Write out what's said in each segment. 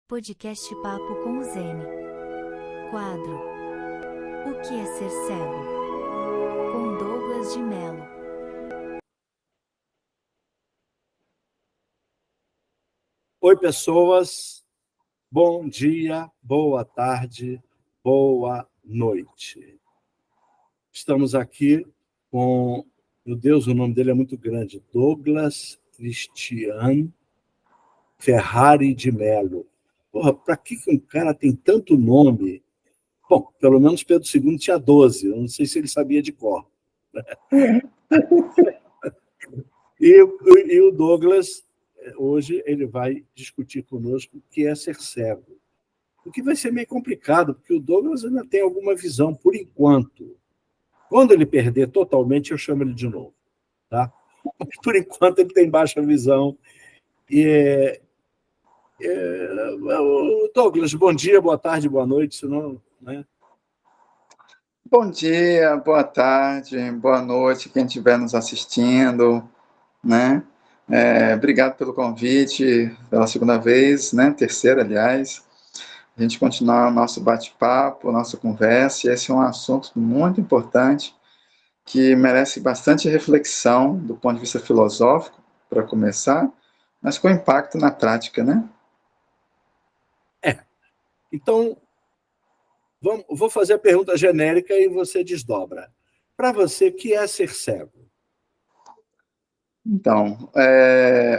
Podcast Papo com o Zene. Quadro: O que é ser cego? Com Douglas de Mello. Oi, pessoas. Bom dia, boa tarde, boa noite. Estamos aqui com, meu Deus, o nome dele é muito grande, Douglas Cristian Ferrari de Mello. Porra, para que um cara tem tanto nome? Bom, pelo menos Pedro II tinha 12, eu não sei se ele sabia de cor. E o Douglas, hoje, ele vai discutir conosco o que é ser cego. O que vai ser meio complicado, porque o Douglas ainda tem alguma visão, por enquanto. Quando ele perder totalmente, eu chamo ele de novo. Tá? Mas, por enquanto, ele tem baixa visão. Douglas, bom dia, boa tarde, boa noite, senão, né? Bom dia, boa tarde, boa noite, quem estiver nos assistindo, né? Obrigado pelo convite pela segunda vez, né? Terceira, aliás. A gente continuar o nosso bate-papo, nossa conversa, e esse é um assunto muito importante que merece bastante reflexão do ponto de vista filosófico, para começar, mas com impacto na prática, né? Então, vou fazer a pergunta genérica e você desdobra. Para você, o que é ser cego? Então,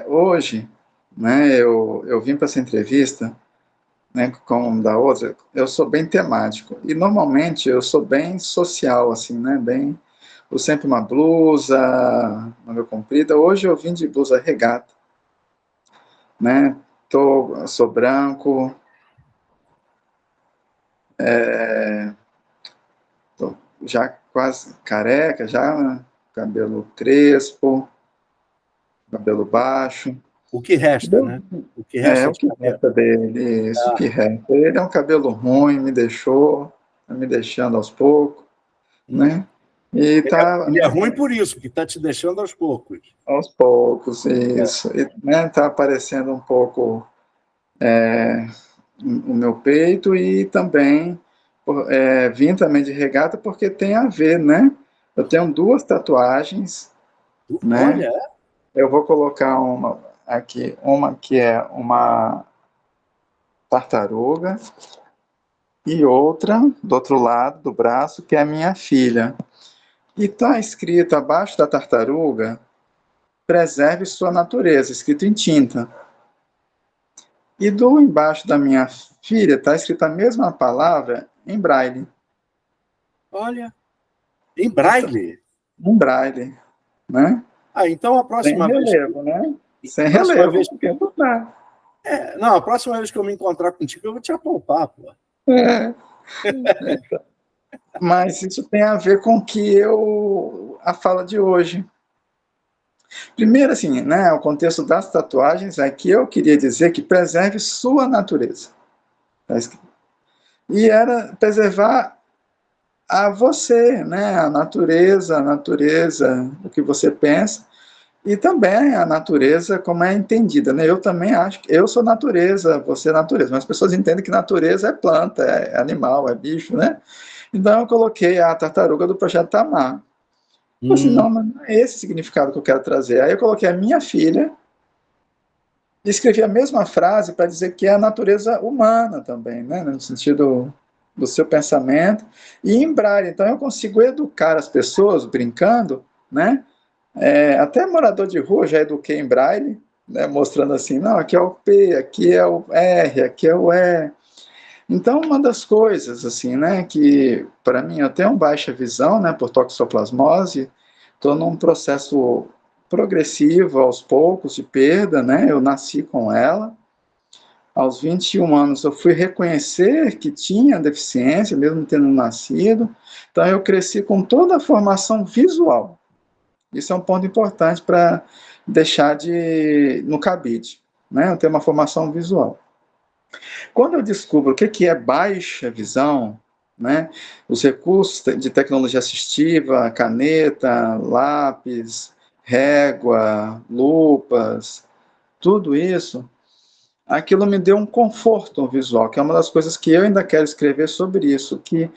hoje, né, eu vim para essa entrevista, né, como da outra, eu sou bem temático. E normalmente eu sou bem social, assim, né? Bem, eu sempre uma blusa, manga comprida. Hoje eu vim de blusa regata, né? Sou branco, tô já quase careca, já, né? Cabelo crespo, cabelo baixo. O que resta, né? O que resta O de que cabelo. resta dele, isso, o que resta. Ele é um cabelo ruim, tá me deixando aos poucos, né? E tá, Ele é ruim por isso, que está te deixando aos poucos. aos poucos, isso. E, né, tá aparecendo um pouco o meu peito e também vim também de regata porque tem a ver, né? Eu tenho duas tatuagens, né? Olha, Eu vou colocar uma aqui, uma que é uma tartaruga e outra do outro lado do braço que é a minha filha. E tá escrito abaixo da tartaruga: preserve sua natureza, escrito em tinta. E do embaixo da minha filha está escrita a mesma palavra em braille. olha, em braille. Em braille, né? Então a Sem próxima vez relevo, né? Sem a próxima relevo, vez, porque não dá. não, a próxima vez que eu me encontrar contigo, eu vou te apalpar, pô. É. Mas isso tem a ver com a fala de hoje. Primeiro, assim, né, o contexto das tatuagens é que eu queria dizer que preserve sua natureza. E era preservar a você, né, a natureza, o que você pensa, e também a natureza como é entendida, né? Eu também acho que eu sou natureza, você é natureza, mas as pessoas entendem que natureza é planta, é animal, é bicho, né? Então eu coloquei a tartaruga do Projeto Tamar. Assim, não, mas não é esse o significado que eu quero trazer. Aí eu coloquei a minha filha e escrevi a mesma frase para dizer que é a natureza humana também, né? No sentido do seu pensamento, e em braille. Então eu consigo educar as pessoas brincando, né? Até morador de rua já eduquei em braille, né? Mostrando assim, não, aqui é o P, aqui é o R, aqui é o E. Então uma das coisas assim, né, que para mim eu tenho baixa visão, né, por toxoplasmose, estou num processo progressivo aos poucos de perda, né? Eu nasci com ela. Aos 21 anos eu fui reconhecer que tinha deficiência, mesmo tendo nascido. Então eu cresci com toda a formação visual. Isso é um ponto importante para deixar no cabide, né? Eu tenho uma formação visual. Quando eu descubro o que é baixa visão, né? Os recursos de tecnologia assistiva, caneta, lápis, régua, lupas, tudo isso, aquilo me deu um conforto visual, que é uma das coisas que eu ainda quero escrever sobre isso, que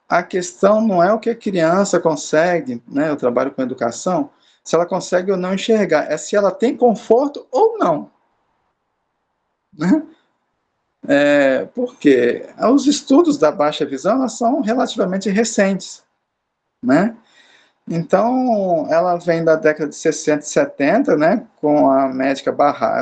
a questão não é o que a criança consegue, né? Eu trabalho com educação, se ela consegue ou não enxergar, é se ela tem conforto ou não, né? Porque os estudos da baixa visão elas são relativamente recentes, né? Então, ela vem da década de 60 e 70, né, com a médica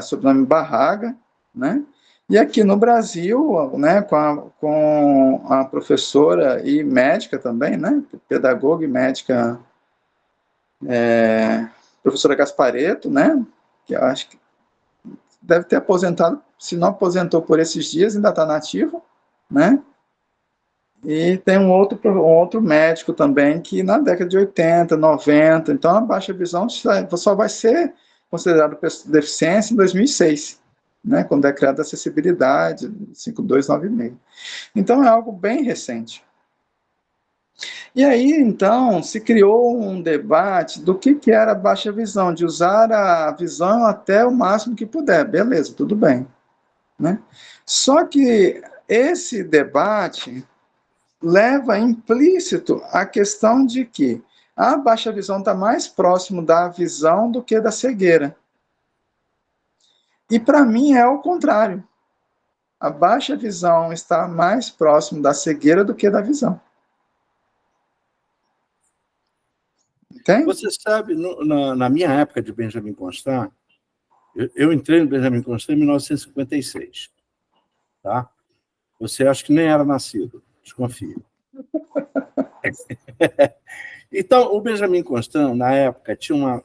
sobrenome Barraga, né? E aqui no Brasil, né, com a professora e médica também, né, pedagoga e médica, professora Gasparetto, né, que eu acho que deve ter aposentado, se não aposentou por esses dias, ainda está nativo, né? E tem um outro médico também que na década de 80, 90, então a baixa visão só vai ser considerado deficiência em 2006, né, com o decreto de acessibilidade 5296. Então é algo bem recente. E aí, então, se criou um debate do que era a baixa visão, de usar a visão até o máximo que puder. Beleza, tudo bem, né? Só que esse debate leva implícito a questão de que a baixa visão está mais próximo da visão do que da cegueira. E para mim é o contrário. A baixa visão está mais próximo da cegueira do que da visão. Entende? Você sabe, na minha época de Benjamin Constant, eu entrei no Benjamin Constant em 1956, tá? Você acha que nem era nascido, desconfio. Então, o Benjamin Constant, na época, tinha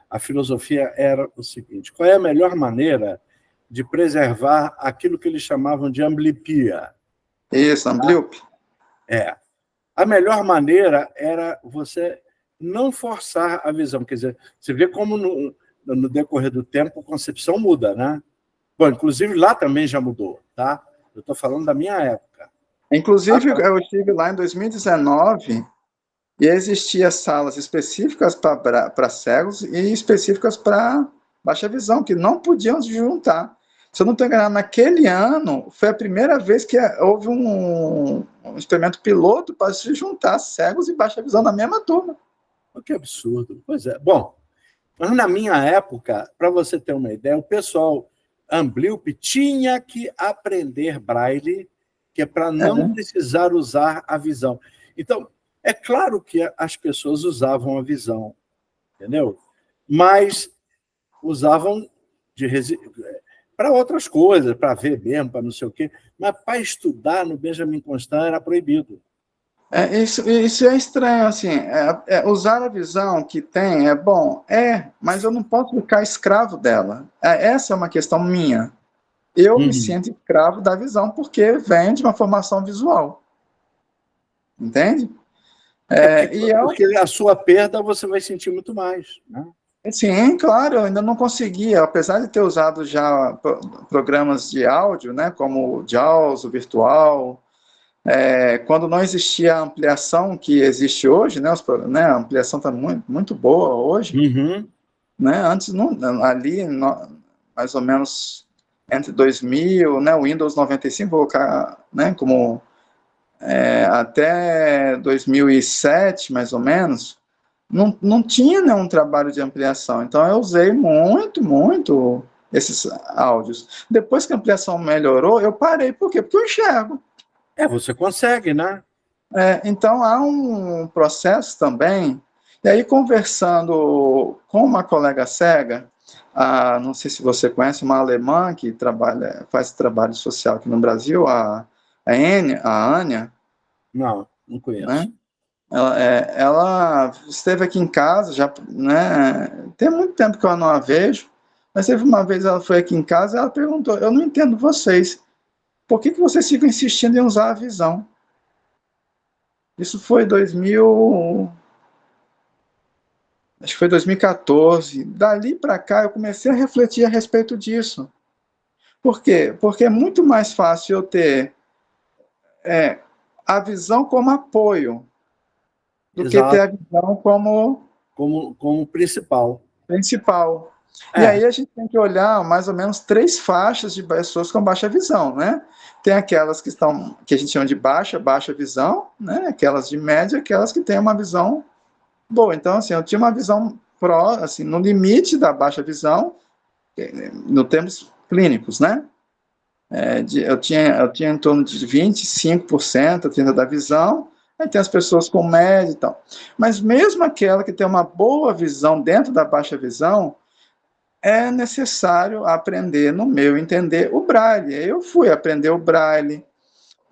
a filosofia era o seguinte: qual é a melhor maneira de preservar aquilo que eles chamavam de ambliopia? Isso, amblíope. A melhor maneira era você não forçar a visão. Quer dizer, você vê como no decorrer do tempo a concepção muda, né? Bom, inclusive lá também já mudou, tá? Eu estou falando da minha época. Inclusive, eu estive lá em 2019 e existiam salas específicas para cegos e específicas para baixa visão, que não podiam se juntar. Se eu não estou enganado, naquele ano foi a primeira vez que houve um experimento piloto para se juntar cegos e baixa visão na mesma turma. Que absurdo. Pois é. Bom, mas na minha época, para você ter uma ideia, o pessoal amblíope tinha que aprender braille, que é para não precisar usar a visão. Então, é claro que as pessoas usavam a visão, entendeu? Mas usavam para outras coisas, para ver mesmo, para não sei o quê. Mas para estudar no Benjamin Constant era proibido. Isso é estranho, assim, usar a visão que tem é bom, mas eu não posso ficar escravo dela. Essa é uma questão minha. Eu me sinto escravo da visão porque vem de uma formação visual. Entende? Porque a sua perda você vai sentir muito mais, né? Sim, claro, eu ainda não conseguia, apesar de ter usado já programas de áudio, né, como o JAWS, o virtual, quando não existia a ampliação que existe hoje, né, a ampliação está muito, muito boa hoje, né, antes, ali, mais ou menos entre 2000, né, o Windows 95, vou colocar, né, como até 2007, mais ou menos, não tinha nenhum trabalho de ampliação. Então, eu usei muito esses áudios. Depois que a ampliação melhorou, eu parei. Por quê? Porque eu enxergo. Você consegue, né? Então, há um processo também. E aí, conversando com uma colega cega, não sei se você conhece, uma alemã que faz trabalho social aqui no Brasil, a Ania. Não conheço. Né? Ela esteve aqui em casa, já, né? Tem muito tempo que eu não a vejo, mas teve uma vez ela foi aqui em casa e ela perguntou: eu não entendo vocês, por que vocês ficam insistindo em usar a visão? Isso foi 2000, acho que foi 2014. Dali para cá eu comecei a refletir a respeito disso. Por quê? Porque é muito mais fácil eu ter a visão como apoio do que ter a visão como principal. principal. E aí a gente tem que olhar mais ou menos 3 faixas de pessoas com baixa visão, né? Tem aquelas que a gente chama de baixa visão, né? Aquelas de média, aquelas que têm uma visão boa. Então, assim, eu tinha uma visão assim, no limite da baixa visão, no termos clínicos, né? Eu tinha em torno de 25%, 30% da visão, aí tem as pessoas com média e tal. Mas mesmo aquela que tem uma boa visão dentro da baixa visão, é necessário aprender, no meu entender, o Braille. Eu fui aprender o Braille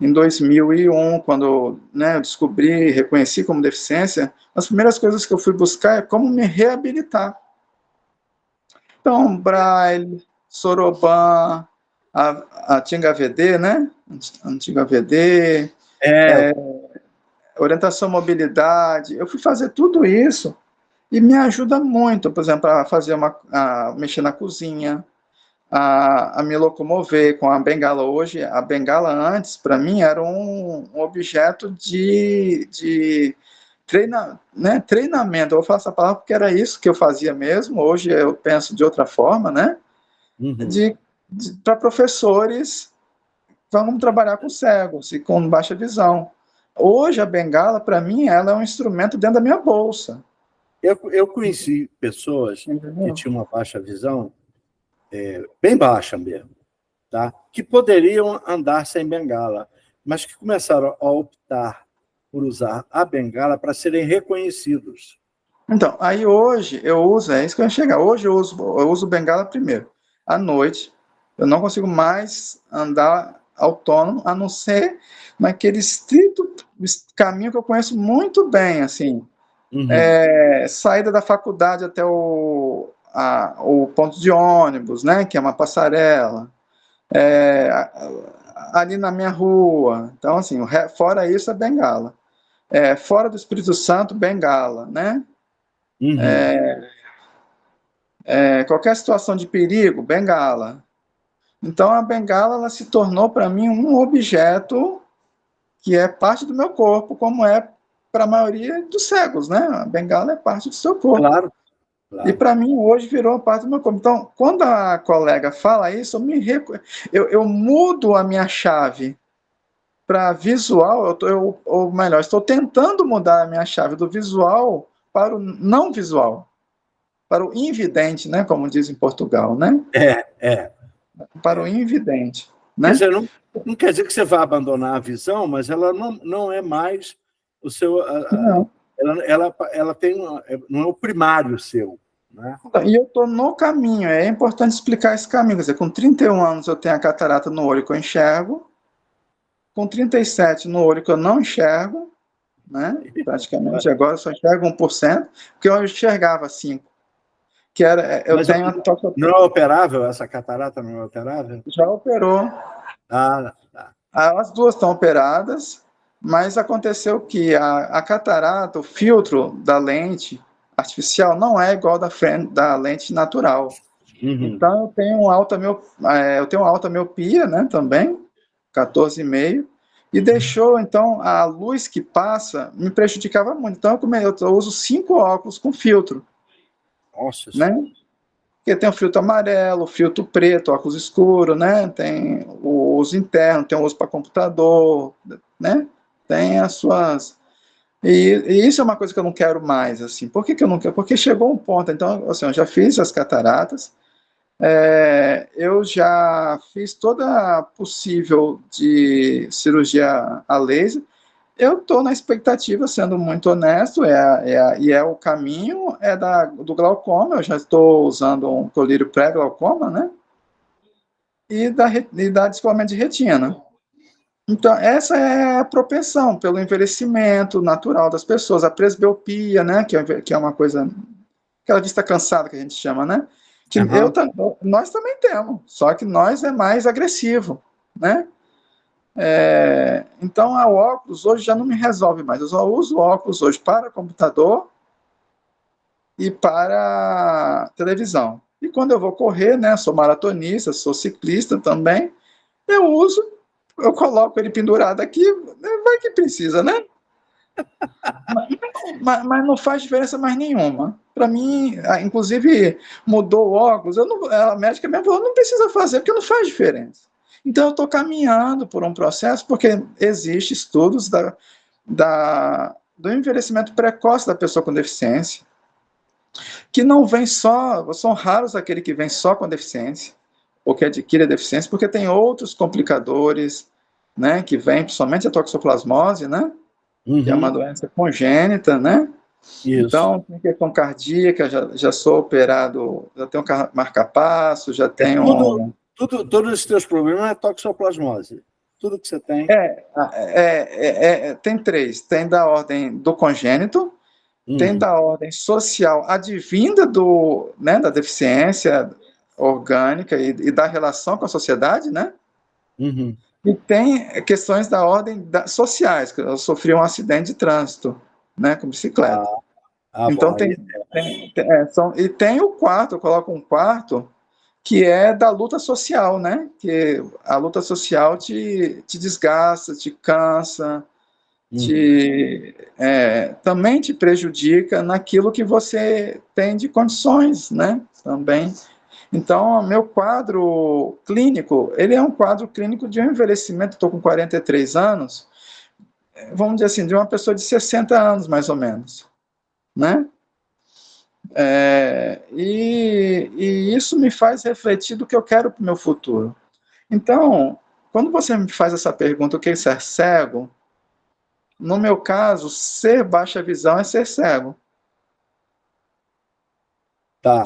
em 2001, quando, né, eu descobri, reconheci como deficiência. As primeiras coisas que eu fui buscar é como me reabilitar. Então, Braille, Soroban, a antiga VD, né? Antiga VD, orientação mobilidade. Eu fui fazer tudo isso e me ajuda muito, por exemplo, a fazer a mexer na cozinha, a me locomover com a bengala. Hoje, a bengala antes, para mim, era um objeto de treinamento. Eu vou falar essa palavra porque era isso que eu fazia mesmo. Hoje eu penso de outra forma, né? Para professores, vamos trabalhar com cegos e com baixa visão. Hoje a bengala, para mim, ela é um instrumento dentro da minha bolsa. Eu conheci pessoas que tinham uma baixa visão, bem baixa mesmo, tá? Que poderiam andar sem bengala, mas que começaram a optar por usar a bengala para serem reconhecidos. Então, aí hoje eu uso, é isso que eu ia chegar. Hoje eu uso bengala primeiro. À noite, eu não consigo mais andar autônomo, a não ser naquele estrito caminho que eu conheço muito bem, assim. Saída da faculdade até o ponto de ônibus, né, que é uma passarela, ali na minha rua. Então, assim, fora isso é bengala. Fora do Espírito Santo, bengala, né? Qualquer situação de perigo, bengala. Então, a bengala ela se tornou para mim um objeto que é parte do meu corpo, como é para a maioria dos cegos, né? A bengala é parte do seu corpo. Claro. E para mim hoje virou parte do meu corpo. Então, quando a colega fala isso, eu mudo a minha chave para visual, ou melhor, estou tentando mudar a minha chave do visual para o não visual, para o invidente, né? Como diz em Portugal, né? Para o invidente. Né? Quer dizer, não quer dizer que você vai abandonar a visão, mas ela não é mais o seu. Não. Ela tem não é o primário seu. Né? E eu estou no caminho, é importante explicar esse caminho. Quer dizer, com 31 anos eu tenho a catarata no olho que eu enxergo, com 37 no olho que eu não enxergo, né? Praticamente, agora eu só enxergo 1%, porque eu enxergava 5%. Que era, eu mas tenho não é operável? Essa catarata não é operável? Já operou. Tá. As duas estão operadas, mas aconteceu que a catarata, o filtro da lente artificial não é igual da lente natural. Então eu tenho alta miopia, né, também, 14,5, e deixou, então, a luz que passa me prejudicava muito. Então eu uso 5 óculos com filtro. Nossa. Né? Porque tem o filtro amarelo, o filtro preto, óculos escuro, né? Tem o uso interno, tem o uso para computador, né? Tem as suas... E isso é uma coisa que eu não quero mais, assim. Por que eu não quero? Porque chegou um ponto, então, assim, eu já fiz as cataratas, eu já fiz toda possível de cirurgia a laser. Eu estou na expectativa, sendo muito honesto, o caminho do glaucoma. Eu já estou usando um colírio pré-glaucoma, né? E da descolamento de retina. Então, essa é a propensão pelo envelhecimento natural das pessoas, a presbiopia, né? Que é uma coisa, aquela vista cansada que a gente chama, né? Que nós também temos, só que nós é mais agressivo, né? Então, o óculos hoje já não me resolve mais. Eu só uso óculos hoje para computador e para televisão. E quando eu vou correr, né, sou maratonista, sou ciclista também, eu coloco ele pendurado aqui, vai que precisa, né? Mas não faz diferença mais nenhuma. Para mim, inclusive, mudou o óculos, a médica mesmo falou, não precisa fazer, porque não faz diferença. Então, eu estou caminhando por um processo, porque existe estudos do envelhecimento precoce da pessoa com deficiência, que não vem só, são raros aquele que vem só com deficiência, ou que adquire a deficiência, porque tem outros complicadores, né, que vem, principalmente a toxoplasmose, né, que é uma doença congênita, né? Isso. Então, tem questão cardíaca, já sou operado, já tenho marca-passo, já tenho... Todos os teus problemas é toxoplasmose. Tudo que você tem. Tem 3. Tem da ordem do congênito, tem da ordem social advinda da deficiência orgânica e da relação com a sociedade, né? Uhum. E tem questões da ordem sociais, que eu sofri um acidente de trânsito, né, com bicicleta. Então, e tem o quarto, eu coloco um quarto, que é da luta social, né? Que a luta social te desgasta, te cansa, também te prejudica naquilo que você tem de condições, né? Também. Então, meu quadro clínico, ele é um quadro clínico de um envelhecimento, estou com 43 anos, vamos dizer assim, de uma pessoa de 60 anos, mais ou menos, né? E isso me faz refletir do que eu quero para o meu futuro. Então, quando você me faz essa pergunta, o que é ser cego? No meu caso, ser baixa visão é ser cego. Tá.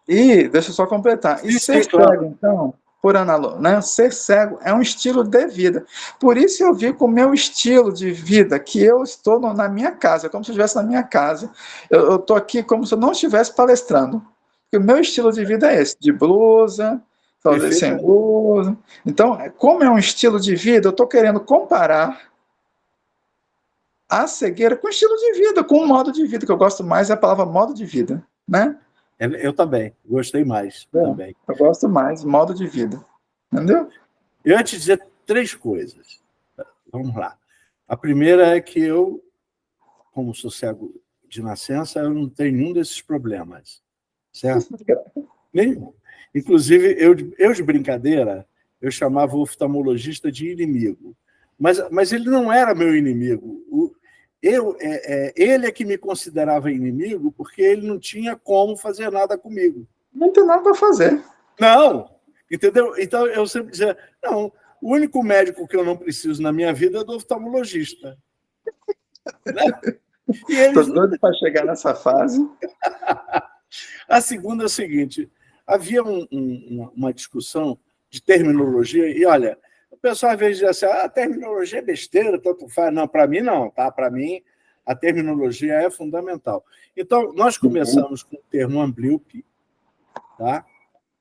E deixa eu só completar. E ser cego, então, por analogia, né? Ser cego é um estilo de vida. Por isso eu vi com o meu estilo de vida, que eu estou na minha casa, como se eu estivesse na minha casa. Eu estou aqui como se eu não estivesse palestrando. Porque o meu estilo de vida é esse, de blusa, talvez sem blusa. Então, como é um estilo de vida, eu estou querendo comparar a cegueira com o estilo de vida, com o modo de vida, que eu gosto mais é a palavra modo de vida, né? Eu também, gostei mais. Também. Eu gosto mais, modo de vida. Entendeu? Eu ia te dizer 3 coisas. Vamos lá. A primeira é que eu, como sou cego de nascença, eu não tenho nenhum desses problemas. Certo? Nenhum. Inclusive, eu de brincadeira, eu chamava o oftalmologista de inimigo. Mas ele não era meu inimigo. Ele é que me considerava inimigo porque ele não tinha como fazer nada comigo. Não tem nada para fazer. Não, entendeu? Então eu sempre dizia, não, o único médico que eu não preciso na minha vida é do oftalmologista. Estou doido para chegar nessa fase. A segunda é o seguinte, havia uma discussão de terminologia, e olha, o pessoal às vezes diz assim, a terminologia é besteira, tanto faz. Não, para mim não, tá? Para mim, a terminologia é fundamental. Então, nós começamos com o termo amblíope, tá?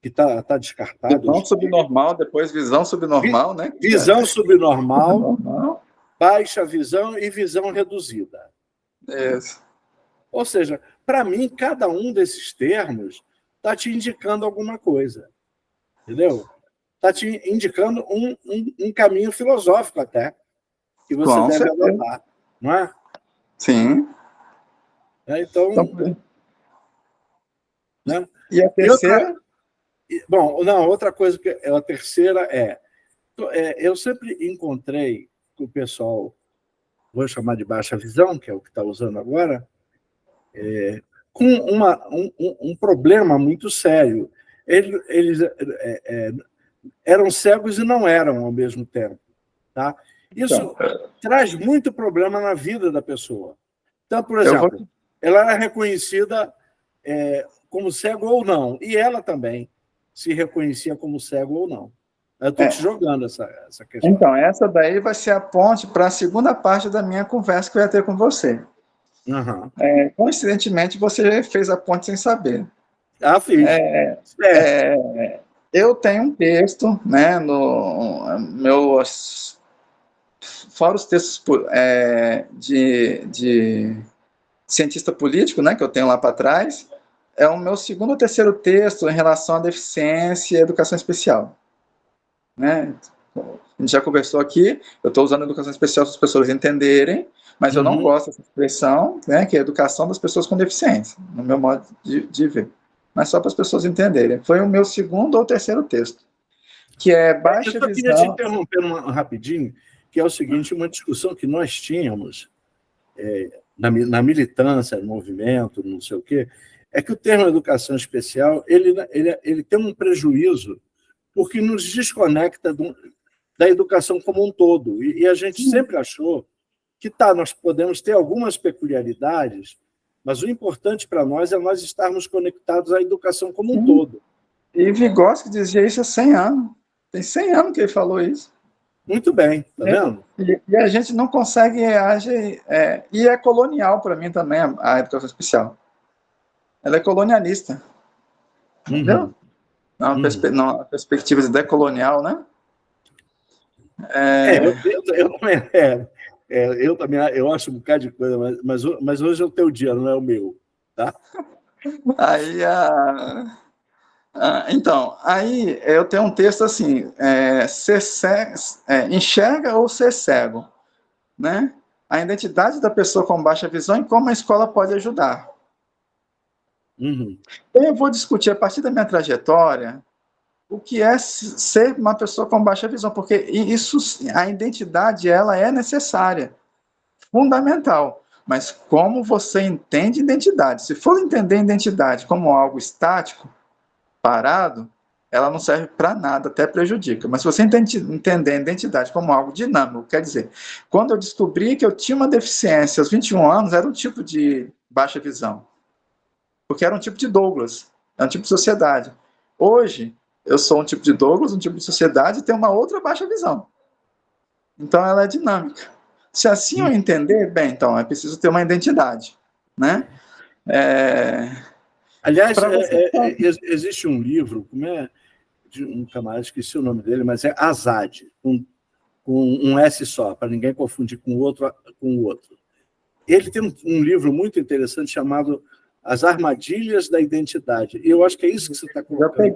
Que está descartado. Visão subnormal, depois visão subnormal, né? Visão subnormal, baixa visão e visão reduzida. Isso. Ou seja, para mim, cada um desses termos está te indicando alguma coisa. Entendeu? Está te indicando um caminho filosófico até, que você deve adotar, não é? Sim. Então né? E a terceira? Outra coisa, a terceira eu sempre encontrei que o pessoal, vou chamar de baixa visão, que é o que está usando agora, com um problema muito sério. Eles eram cegos e não eram ao mesmo tempo. Tá? Isso traz muito problema na vida da pessoa. Então, por exemplo, ela era reconhecida como cego ou não, e ela também se reconhecia como cego ou não. Eu estou te jogando essa questão. Então, essa daí vai ser a ponte para a segunda parte da minha conversa que eu ia ter com você. Uhum. Coincidentemente, você fez a ponte sem saber. Fiz. Eu tenho um texto, né, no meu... Fora os textos de cientista político, né, que eu tenho lá para trás, é o meu segundo ou terceiro texto em relação à deficiência e educação especial. Né? A gente já conversou aqui, eu estou usando a educação especial para as pessoas entenderem, mas eu não gosto dessa expressão, né, que é a educação das pessoas com deficiência, no meu modo de ver. Mas só para as pessoas entenderem. Foi o meu segundo ou terceiro texto, que é baixa visão... Eu só queria te interromper rapidinho, que é o seguinte, uma discussão que nós tínhamos na militância, no movimento, não sei o quê, é que o termo educação especial ele tem um prejuízo porque nos desconecta da educação como um todo. E a gente sempre achou que nós podemos ter algumas peculiaridades, mas o importante para nós é nós estarmos conectados à educação como um todo. E Vygotsky dizia isso há 100 anos. Tem 100 anos que ele falou isso. Muito bem, tá vendo? E a gente não consegue agir... e é colonial para mim também, a educação especial. Ela é colonialista. Entendeu? Numa perspectiva de decolonial, né? Eu também eu acho um bocado de coisa, mas hoje é o teu dia, não é o meu, tá? Aí, então, aí eu tenho um texto assim, ser cego, enxerga ou ser cego, né? A identidade da pessoa com baixa visão e como a escola pode ajudar. Eu vou discutir, a partir da minha trajetória, o que é ser uma pessoa com baixa visão, porque isso, a identidade, ela é necessária, fundamental, mas como você entende identidade? Se for entender identidade como algo estático, parado, ela não serve para nada, até prejudica. Mas se você entender a identidade como algo dinâmico, quer dizer, quando eu descobri que eu tinha uma deficiência aos 21 anos, era um tipo de baixa visão, porque era um tipo de Douglas, era um tipo de sociedade. Hoje, eu sou um tipo de Douglas, um tipo de sociedade, e tenho uma outra baixa visão. Então, ela é dinâmica. Se assim eu entender, bem, então, é preciso ter uma identidade, né? Aliás, existe um livro, como é, de um camarada, esqueci o nome dele, mas é Azad, com um S só, para ninguém confundir com o outro. Ele tem um livro muito interessante chamado As Armadilhas da Identidade. E eu acho que é isso que você está colocando.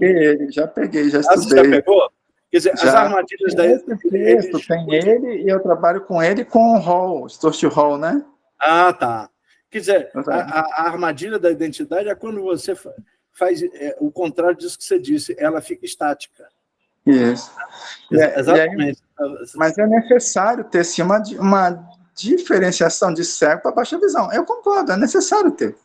Já peguei, já estudei. Você já pegou? Quer dizer, as armadilhas da identidade. Tem ele, e eu trabalho com ele com o Hall, Stuart Hall, né? Ah, tá. Quer dizer, a armadilha da identidade é quando você faz o contrário disso que você disse, ela fica estática. Isso. Exatamente. Mas é necessário ter sim, uma diferenciação de cego para baixa visão. Eu concordo, é necessário ter.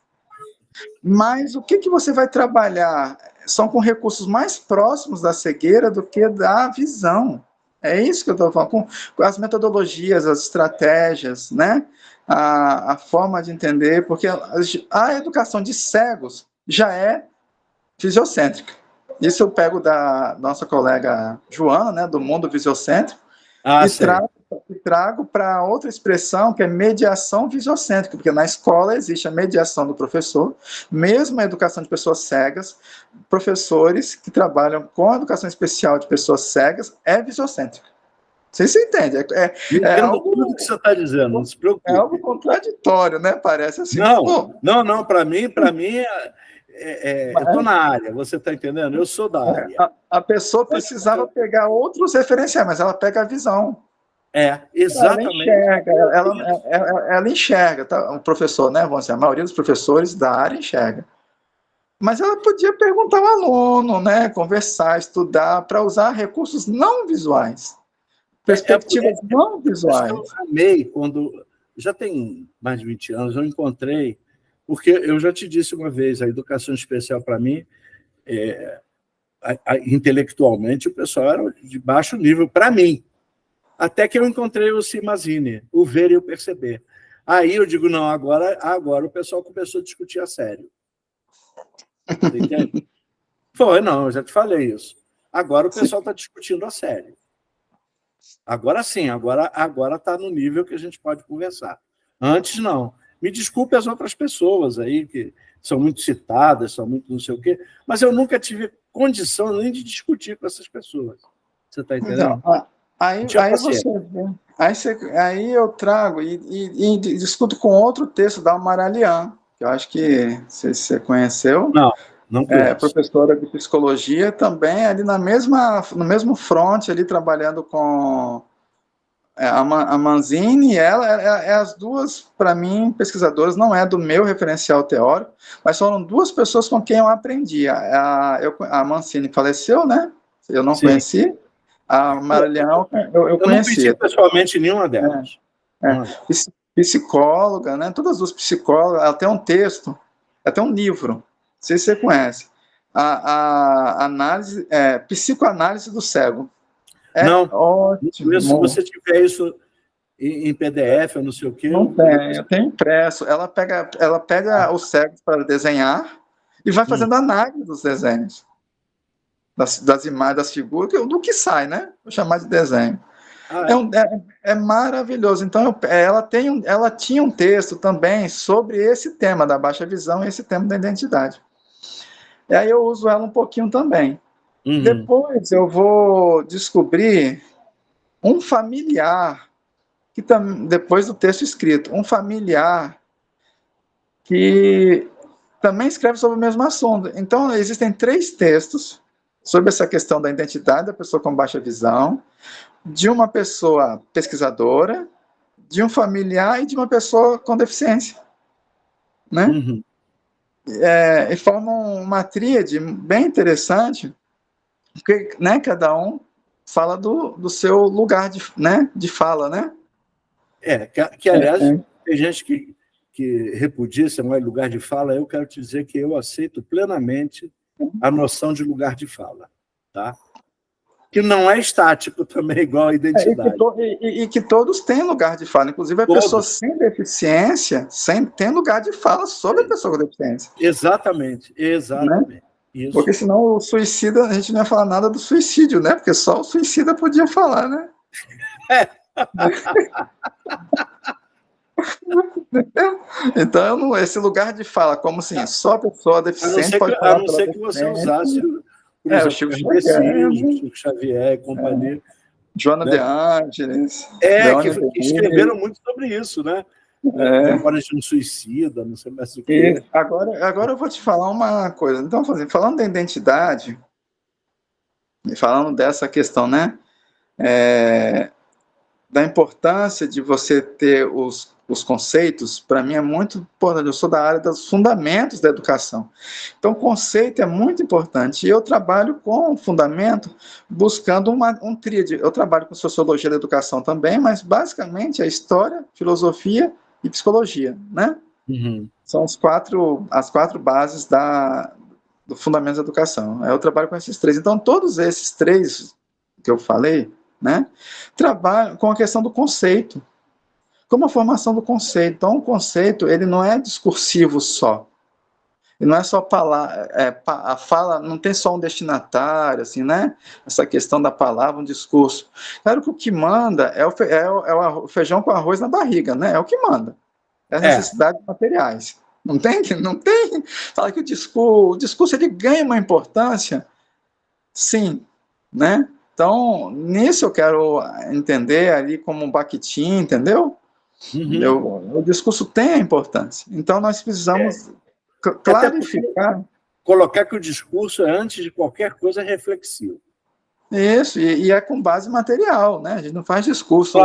Mas o que você vai trabalhar são com recursos mais próximos da cegueira do que da visão. É isso que eu estou falando, com as metodologias, as estratégias, né? A forma de entender, porque a educação de cegos já é fisiocêntrica. Isso eu pego da nossa colega Joana, né, do mundo fisiocêntrico, e trago para outra expressão, que é mediação fisiocêntrica, porque na escola existe a mediação do professor, mesmo a educação de pessoas cegas, professores que trabalham com a educação especial de pessoas cegas é fisiocêntrica. Você se entende? É algo, tudo que você está dizendo, não se preocupe. É algo contraditório, né? Parece assim. Não, para mim eu estou na área, você está entendendo? Eu sou da área. A pessoa precisava pegar outros referenciais, mas ela pega a visão. Exatamente. Ela enxerga, tá? O professor, né? Vamos dizer, a maioria dos professores da área enxerga. Mas ela podia perguntar ao aluno, né? Conversar, estudar, para usar recursos não visuais. Perspectivas não visuais. Eu amei quando, já tem mais de 20 anos, eu encontrei, porque eu já te disse uma vez, a educação especial para mim, intelectualmente, o pessoal era de baixo nível para mim. Até que eu encontrei o Simazine, o ver e o perceber. Aí eu digo, não, agora o pessoal começou a discutir a sério. Você entende? Não, eu já te falei isso. Agora o pessoal está discutindo a sério. Agora sim, agora está no nível que a gente pode conversar. Antes, não. Me desculpe as outras pessoas aí, que são muito citadas, são muito não sei o quê, mas eu nunca tive condição nem de discutir com essas pessoas. Você está entendendo? Então, aí eu trago e discuto com outro texto da Amaralian, que eu acho que você conheceu. Não. Não conheço. Professora de psicologia, também ali no mesmo front, ali trabalhando com a Manzini. Ela é as duas, para mim, pesquisadoras, não é do meu referencial teórico, mas foram duas pessoas com quem eu aprendi. A Manzini faleceu, né? Eu não conheci. A Marilhão, eu não conheci conhecia. pessoalmente nenhuma delas. Psicóloga, né? Todas as duas psicólogas. Ela tem um texto, até um livro, não sei se você conhece, a análise, psicoanálise do cego. Não, ótimo. Se você tiver isso em PDF, eu não sei o quê. Não tem, eu tenho impresso. Ela pega os cegos para desenhar e vai fazendo análise dos desenhos, das imagens, das figuras, do que sai, né? Vou chamar de desenho. É maravilhoso. Então, ela tinha um texto também sobre esse tema da baixa visão e esse tema da identidade. E aí eu uso ela um pouquinho também. Depois eu vou descobrir um familiar, depois do texto escrito, um familiar que também escreve sobre o mesmo assunto. Então, existem 3 textos sobre essa questão da identidade da pessoa com baixa visão, de uma pessoa pesquisadora, de um familiar e de uma pessoa com deficiência, né? E formam uma tríade bem interessante, porque, né, cada um fala do seu lugar de fala, né? Aliás, tem gente que repudia esse lugar de fala. Eu quero te dizer que eu aceito plenamente a noção de lugar de fala, tá? Que não é estático também, igual a identidade. E que todos têm lugar de fala, inclusive a pessoa sem deficiência tem lugar de fala sobre a pessoa com deficiência. Exatamente. Né? Isso. Porque senão o suicida, a gente não ia falar nada do suicídio, né? Porque só o suicida podia falar, né? Então, esse lugar de fala, como assim, só a pessoa deficiente pode falar. A não ser que você usasse o Chico Xavier e companhia. Joana de Ângeles. Que escreveram muito sobre isso, né? Agora a gente não suicida, não sei mais o que. Agora eu vou te falar uma coisa. Então, falando da identidade, e falando dessa questão, né? Da importância de você ter os conceitos, para mim é muito importante. Eu sou da área dos fundamentos da educação. Então, o conceito é muito importante. E eu trabalho com o fundamento buscando um tríade. Eu trabalho com sociologia da educação também, mas basicamente é história, filosofia e psicologia, né? São as quatro bases do fundamento da educação. Eu trabalho com esses 3. Então, todos esses 3 que eu falei, né, trabalham com a questão do conceito, como a formação do conceito. Então, o conceito, ele não é discursivo só. Ele não é só a fala não tem só um destinatário, assim, né? Essa questão da palavra, um discurso. Claro que o que manda é o feijão com arroz na barriga, né? É o que manda. É as necessidades materiais. Não tem? Fala que o discurso ele ganha uma importância, sim, né? Então, nisso eu quero entender ali como um Bakhtin, entendeu? O discurso tem a importância. Então, nós precisamos clarificar. Colocar que o discurso é, antes de qualquer coisa, reflexivo. Isso, e é com base material, né? A gente não faz discurso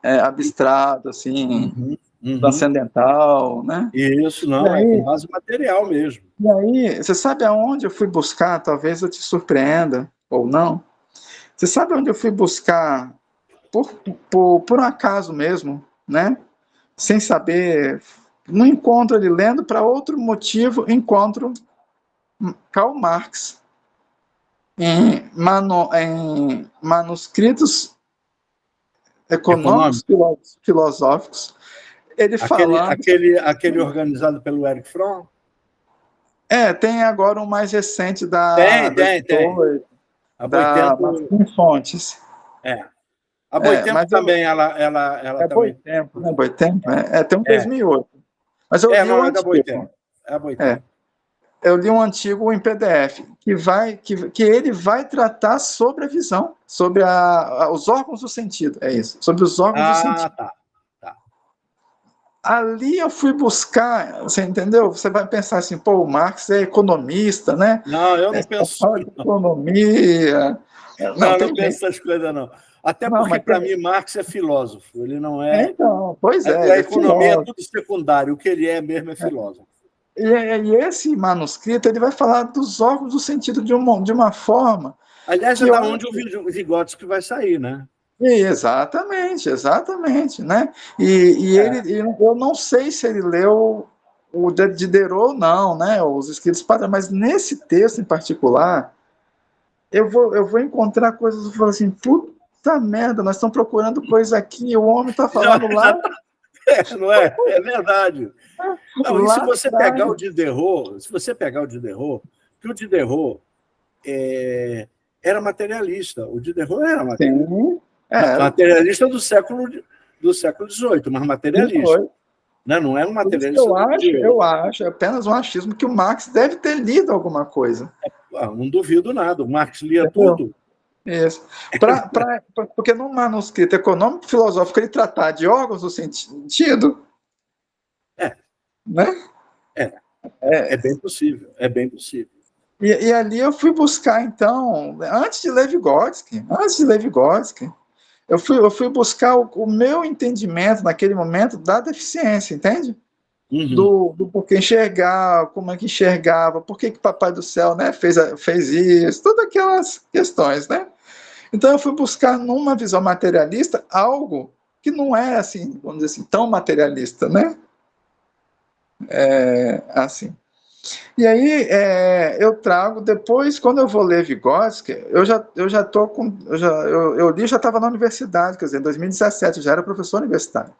abstrato, assim, transcendental, né? Isso, não, é com base material mesmo. E aí, você sabe aonde eu fui buscar? Talvez eu te surpreenda, ou não. Você sabe onde eu fui buscar, por um acaso mesmo, né? Sem saber, não encontro ele lendo, para outro motivo, encontro Karl Marx em manuscritos econômicos, filosóficos, ele falando... Aquele organizado pelo Erich Fromm? Tem agora um mais recente Tem. Da Martins Fontes. A Boitempo também, ela é também. Boitempo, né? Boitempo, tem um 2008. Mas eu li não um é da antigo. É a Boitempo. Eu li um antigo em PDF, que ele vai tratar sobre a visão, sobre os órgãos do sentido, é isso, sobre os órgãos do sentido. Tá. ali eu fui buscar, você entendeu? Você vai pensar assim, pô, o Marx é economista, né? Não, eu não penso. Fala de economia. Não, Tem não gente. penso essas coisas, não. Até Não, porque, mas para mim, Marx é filósofo. Ele não é. então, pois é, A ele é economia é filósofo. tudo secundário. O que ele é mesmo é filósofo. E esse manuscrito ele vai falar dos órgãos do sentido de uma forma Aliás, que é eu da acho. onde o Vygotsky vai sair, né? Exatamente, exatamente, né? E eu não sei se ele leu o de Diderot ou não, né? Os escritos padrões, mas nesse texto em particular, eu vou encontrar coisas que eu falo assim, puta merda, nós estamos procurando coisa aqui, e o homem está Já, falando lá, já tá, não é? É verdade. Não, e se lá você pegar o atrás. Diderot, que o Diderot era materialista. O Diderot era materialista. Sim, era. Materialista do século XVIII, mas materialista. Né? Não é um Por isso que materialista de hoje. eu acho, é apenas um achismo que o Marx deve ter lido alguma coisa. Não duvido nada. O Marx lia Entendeu? tudo. Isso. Porque no manuscrito econômico filosófico ele tratar de órgãos do sentido, É, né? é bem possível. É bem possível. E ali eu fui buscar, então, antes de Levigotsky, eu fui buscar o meu entendimento naquele momento da deficiência, entende? Uhum. Do porquê enxergar, como é que enxergava, por que Papai do Céu, né, fez isso, todas aquelas questões, né? Então eu fui buscar numa visão materialista algo que não é assim, vamos dizer assim, tão materialista, né? Assim. E aí eu trago depois, quando eu vou ler Vygotsky, eu já tô com, eu li, já estava na universidade, quer dizer, em 2017 eu já era professor universitário.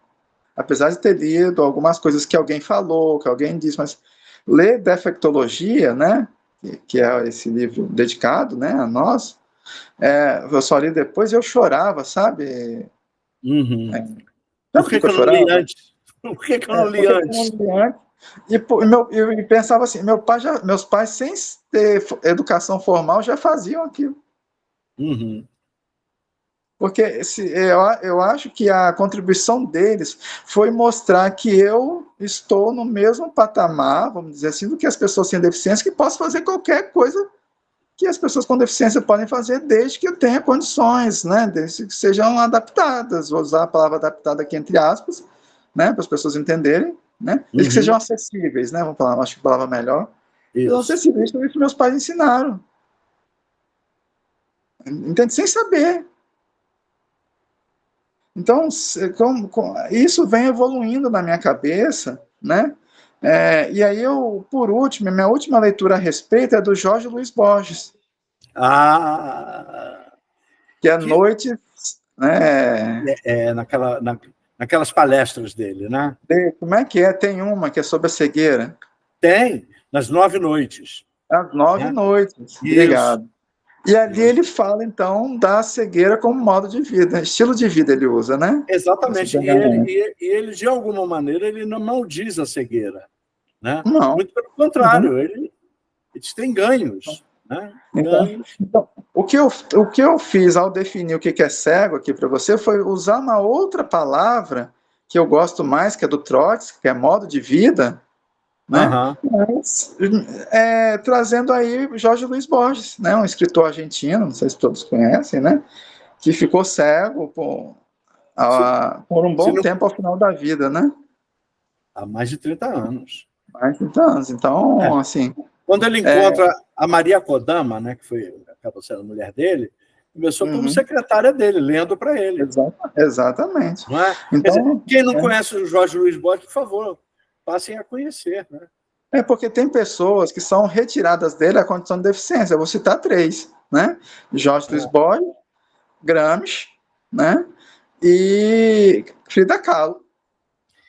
Apesar de ter lido algumas coisas que alguém falou, que alguém disse, mas ler defectologia, né, que é esse livro dedicado, né, a nós, eu só li depois e eu chorava, sabe? Uhum. Sabe Por por que que que eu eu não li chorava? antes? Por que que eu não li Porque eu não antes? li antes. E pensava assim, meus pais, sem ter educação formal, já faziam aquilo. Uhum. Porque eu acho que a contribuição deles foi mostrar que eu estou no mesmo patamar, vamos dizer assim, do que as pessoas sem deficiência, que posso fazer qualquer coisa que as pessoas com deficiência podem fazer, desde que eu tenha condições, né? Desde que sejam adaptadas. Vou usar a palavra adaptada aqui entre aspas, né? Para as pessoas entenderem, né? Desde que sejam Uhum. acessíveis, né? Vamos falar, acho que a palavra melhor. Sejam Isso. acessíveis, isso que meus pais ensinaram. Entende? Sem saber. Então, isso vem evoluindo na minha cabeça, né? E aí por último, minha última leitura a respeito é do Jorge Luiz Borges, Ah, que é que Noites, né? naquelas palestras dele, né? Como é que é? Tem uma que é sobre a cegueira. Tem, nas 9 noites. As 9 Né? noites. Isso. Obrigado. E ali ele fala, então, da cegueira como modo de vida, estilo de vida ele usa, né? Exatamente. E ele, de alguma maneira, ele não maldiz a cegueira. Né? Não. Muito pelo contrário, eles têm ganhos. Né? Ganhos. Então, o que eu fiz ao definir o que é cego aqui para você foi usar uma outra palavra que eu gosto mais, que é do Trotsky, que é modo de vida, né? Uhum. Mas, trazendo aí Jorge Luiz Borges, né? Um escritor argentino, não sei se todos conhecem, né? Que ficou cego por um bom Não, tempo ao final da vida, né? há mais de 30 anos. Mais de 30 anos. Então, assim. Quando ele encontra a Maria Kodama, né, que acabou sendo a mulher dele, começou como secretária dele, lendo para ele. Exatamente. Não é? Então, quer dizer, quem não conhece o Jorge Luiz Borges, por favor, passem a conhecer. Né? Porque tem pessoas que são retiradas dele a condição de deficiência. Eu vou citar 3, né? Jorge Luiz Borges, Gramsci, né? E Frida Kahlo.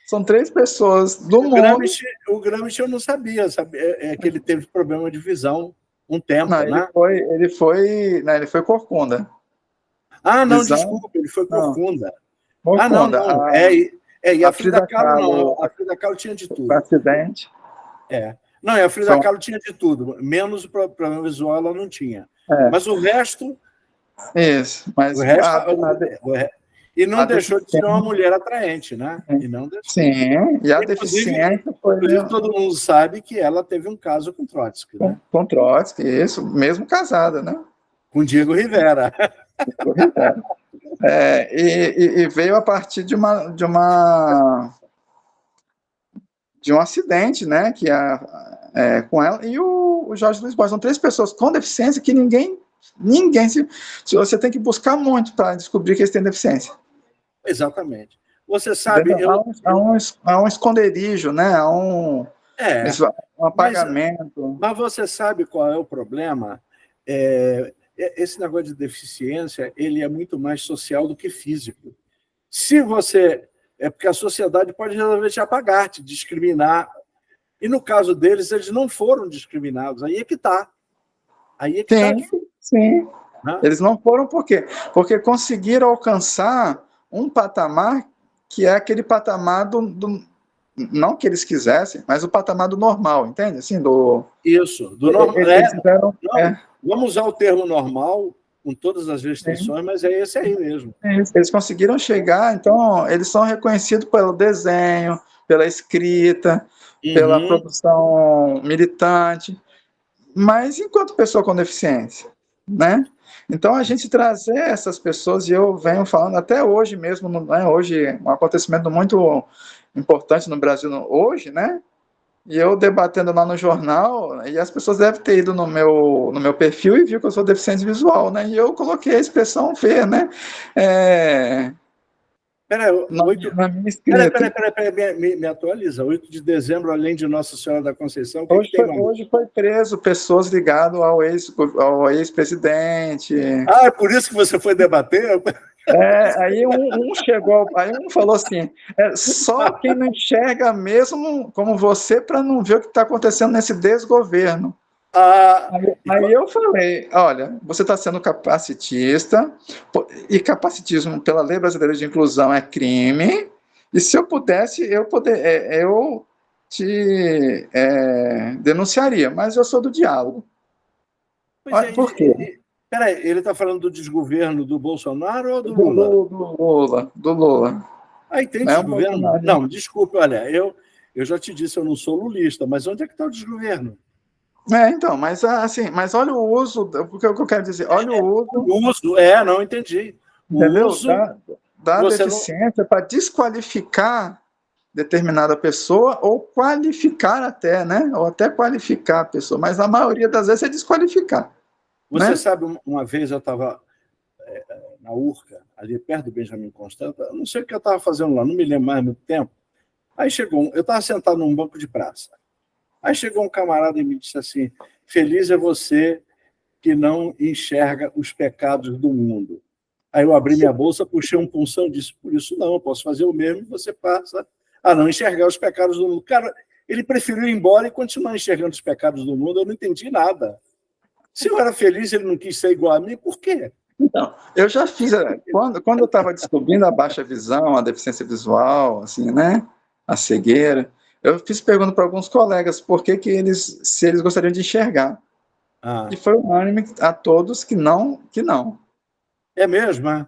São 3 pessoas do mundo. O Gramsci eu não sabia que ele teve problema de visão um tempo, não, né? Ele foi corcunda. Ah, não, desculpa, ele foi corcunda. Corcunda. Não. E a Frida Kahlo não. A Frida Kahlo tinha de tudo. Acidente. Não, e a Frida Kahlo tinha de tudo. Menos o problema visual ela não tinha. Mas o resto... Isso. Mas E não A deixou de ser uma deficiência. mulher atraente, né? E não deixou. Sim, e a Inclusive, deficiência foi todo mundo sabe que ela teve um caso com Trotsky, né? com Trotsky, isso, mesmo casada, né? Com Diego Rivera. E veio a partir de um acidente, né? Com ela e o Jorge Luiz Borges. São 3 pessoas com deficiência que ninguém se você tem que buscar muito para descobrir que eles têm deficiência. Exatamente. Você sabe, há um esconderijo, né? Há um apagamento. Mas você sabe qual é o problema? Esse negócio de deficiência, ele é muito mais social do que físico. Se você... É porque a sociedade pode resolver te apagar, te discriminar. E no caso deles, eles não foram discriminados. Aí é que está. Sim. Né? Eles não foram por quê? Porque conseguiram alcançar um patamar que é aquele patamar não que eles quisessem, mas o patamar do normal, entende? Assim, Isso, do normal. Vamos usar o termo normal, com todas as restrições, mas é esse aí mesmo. Eles conseguiram chegar, então, eles são reconhecidos pelo desenho, pela escrita, pela produção militante, mas enquanto pessoa com deficiência, né? Então, a gente trazer essas pessoas, e eu venho falando até hoje mesmo, né? Hoje, um acontecimento muito importante no Brasil hoje, né? E eu debatendo lá no jornal, e as pessoas devem ter ido no meu perfil e viu que eu sou deficiente visual, né? E eu coloquei a expressão ver, né? Na minha escrita. Peraí, me atualiza. 8 de dezembro, além de Nossa Senhora da Conceição, hoje foi preso pessoas ligadas ao ex-presidente. Ah, é por isso que você foi debater? Aí um falou assim, só quem não enxerga mesmo como você para não ver o que está acontecendo nesse desgoverno. Aí eu falei, olha, você está sendo capacitista, e capacitismo pela Lei Brasileira de Inclusão é crime, e se eu pudesse, eu te denunciaria, mas eu sou do diálogo. Olha, por quê? Peraí, ele está falando do desgoverno do Bolsonaro ou do Lula? Do Lula. Aí tem desgoverno? Não, desculpe, olha, eu já te disse, eu não sou lulista, mas onde é que está o desgoverno? Então, mas assim, mas olha o uso, o que eu quero dizer, olha o uso... O uso, não entendi. Entendeu? Da deficiência para desqualificar determinada pessoa ou qualificar até, né? Ou até qualificar a pessoa, mas a maioria das vezes é desqualificar. Você sabe, uma vez eu estava na Urca, ali perto do Benjamin Constant, eu não sei o que eu estava fazendo lá, não me lembro mais muito tempo. Aí chegou, eu estava sentado num banco de praça. Aí chegou um camarada e me disse assim, feliz é você que não enxerga os pecados do mundo. Aí eu abri minha bolsa, puxei um punção e disse, por isso não, eu posso fazer o mesmo e você passa a não enxergar os pecados do mundo. Cara, ele preferiu ir embora e continuar enxergando os pecados do mundo, eu não entendi nada. Se eu era feliz, ele não quis ser igual a mim, por quê? Então, eu já fiz, quando eu estava descobrindo a baixa visão, a deficiência visual, assim, né, a cegueira, eu fiz pergunta para alguns colegas se eles gostariam de enxergar. E foi unânime a todos que não. É mesmo,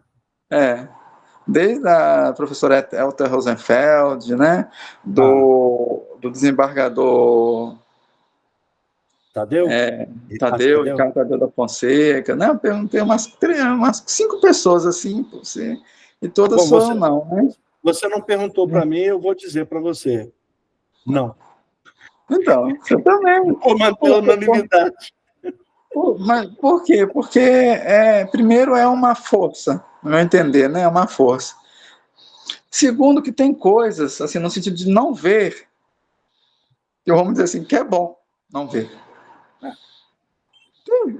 Desde a professora Elta Rosenfeld, né, do desembargador Tadeu? Ricardo Tadeu da Fonseca, né? Eu perguntei umas 5 pessoas assim, e todas foram não, né? Você não perguntou para mim, eu vou dizer para você. Não. Então, eu também. Vou manter a unanimidade. Mas por quê? Porque, primeiro, é uma força, no meu entender, né? É uma força. Segundo, que tem coisas, assim, no sentido de não ver, que vamos dizer assim, que é bom não ver.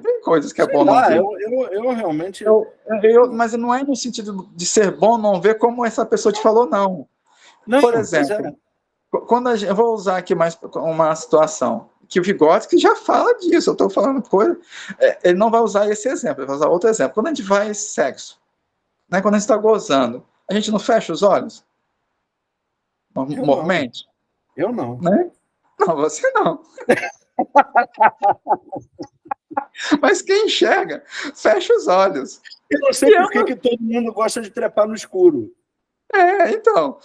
Tem coisas que é bom não ver. Eu realmente... mas não é no sentido de ser bom não ver, como essa pessoa te falou, não. Por exemplo, quando eu vou usar aqui mais uma situação, que o Vygotsky já fala disso, eu estou falando coisa, ele não vai usar esse exemplo, ele vai usar outro exemplo. Quando a gente vai sexo, né, quando a gente está gozando, a gente não fecha os olhos? Normalmente? Eu não. Né? Não, você não. Mas quem enxerga, fecha os olhos. Eu não sei por que todo mundo gosta de trepar no escuro. Então.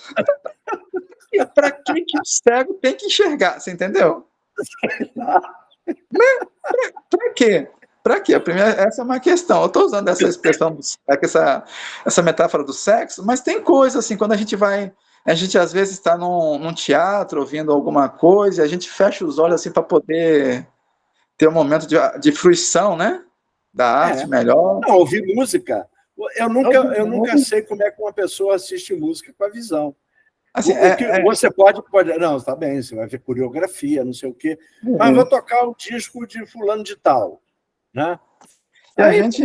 Para que o cego tem que enxergar? Você entendeu? Para quê? Para quê? Essa é uma questão. Eu estou usando essa expressão, essa metáfora do sexo, mas tem coisa assim, quando a gente às vezes está num teatro ouvindo alguma coisa, a gente fecha os olhos assim para poder ter um momento de fruição, né? Da arte melhor. Não, ouvir música. Eu nunca sei como é que uma pessoa assiste música com a visão. Assim, você pode. Não, está bem, você vai ver coreografia, não sei o quê, mas vou tocar o disco de fulano de tal. Né? Aí, onde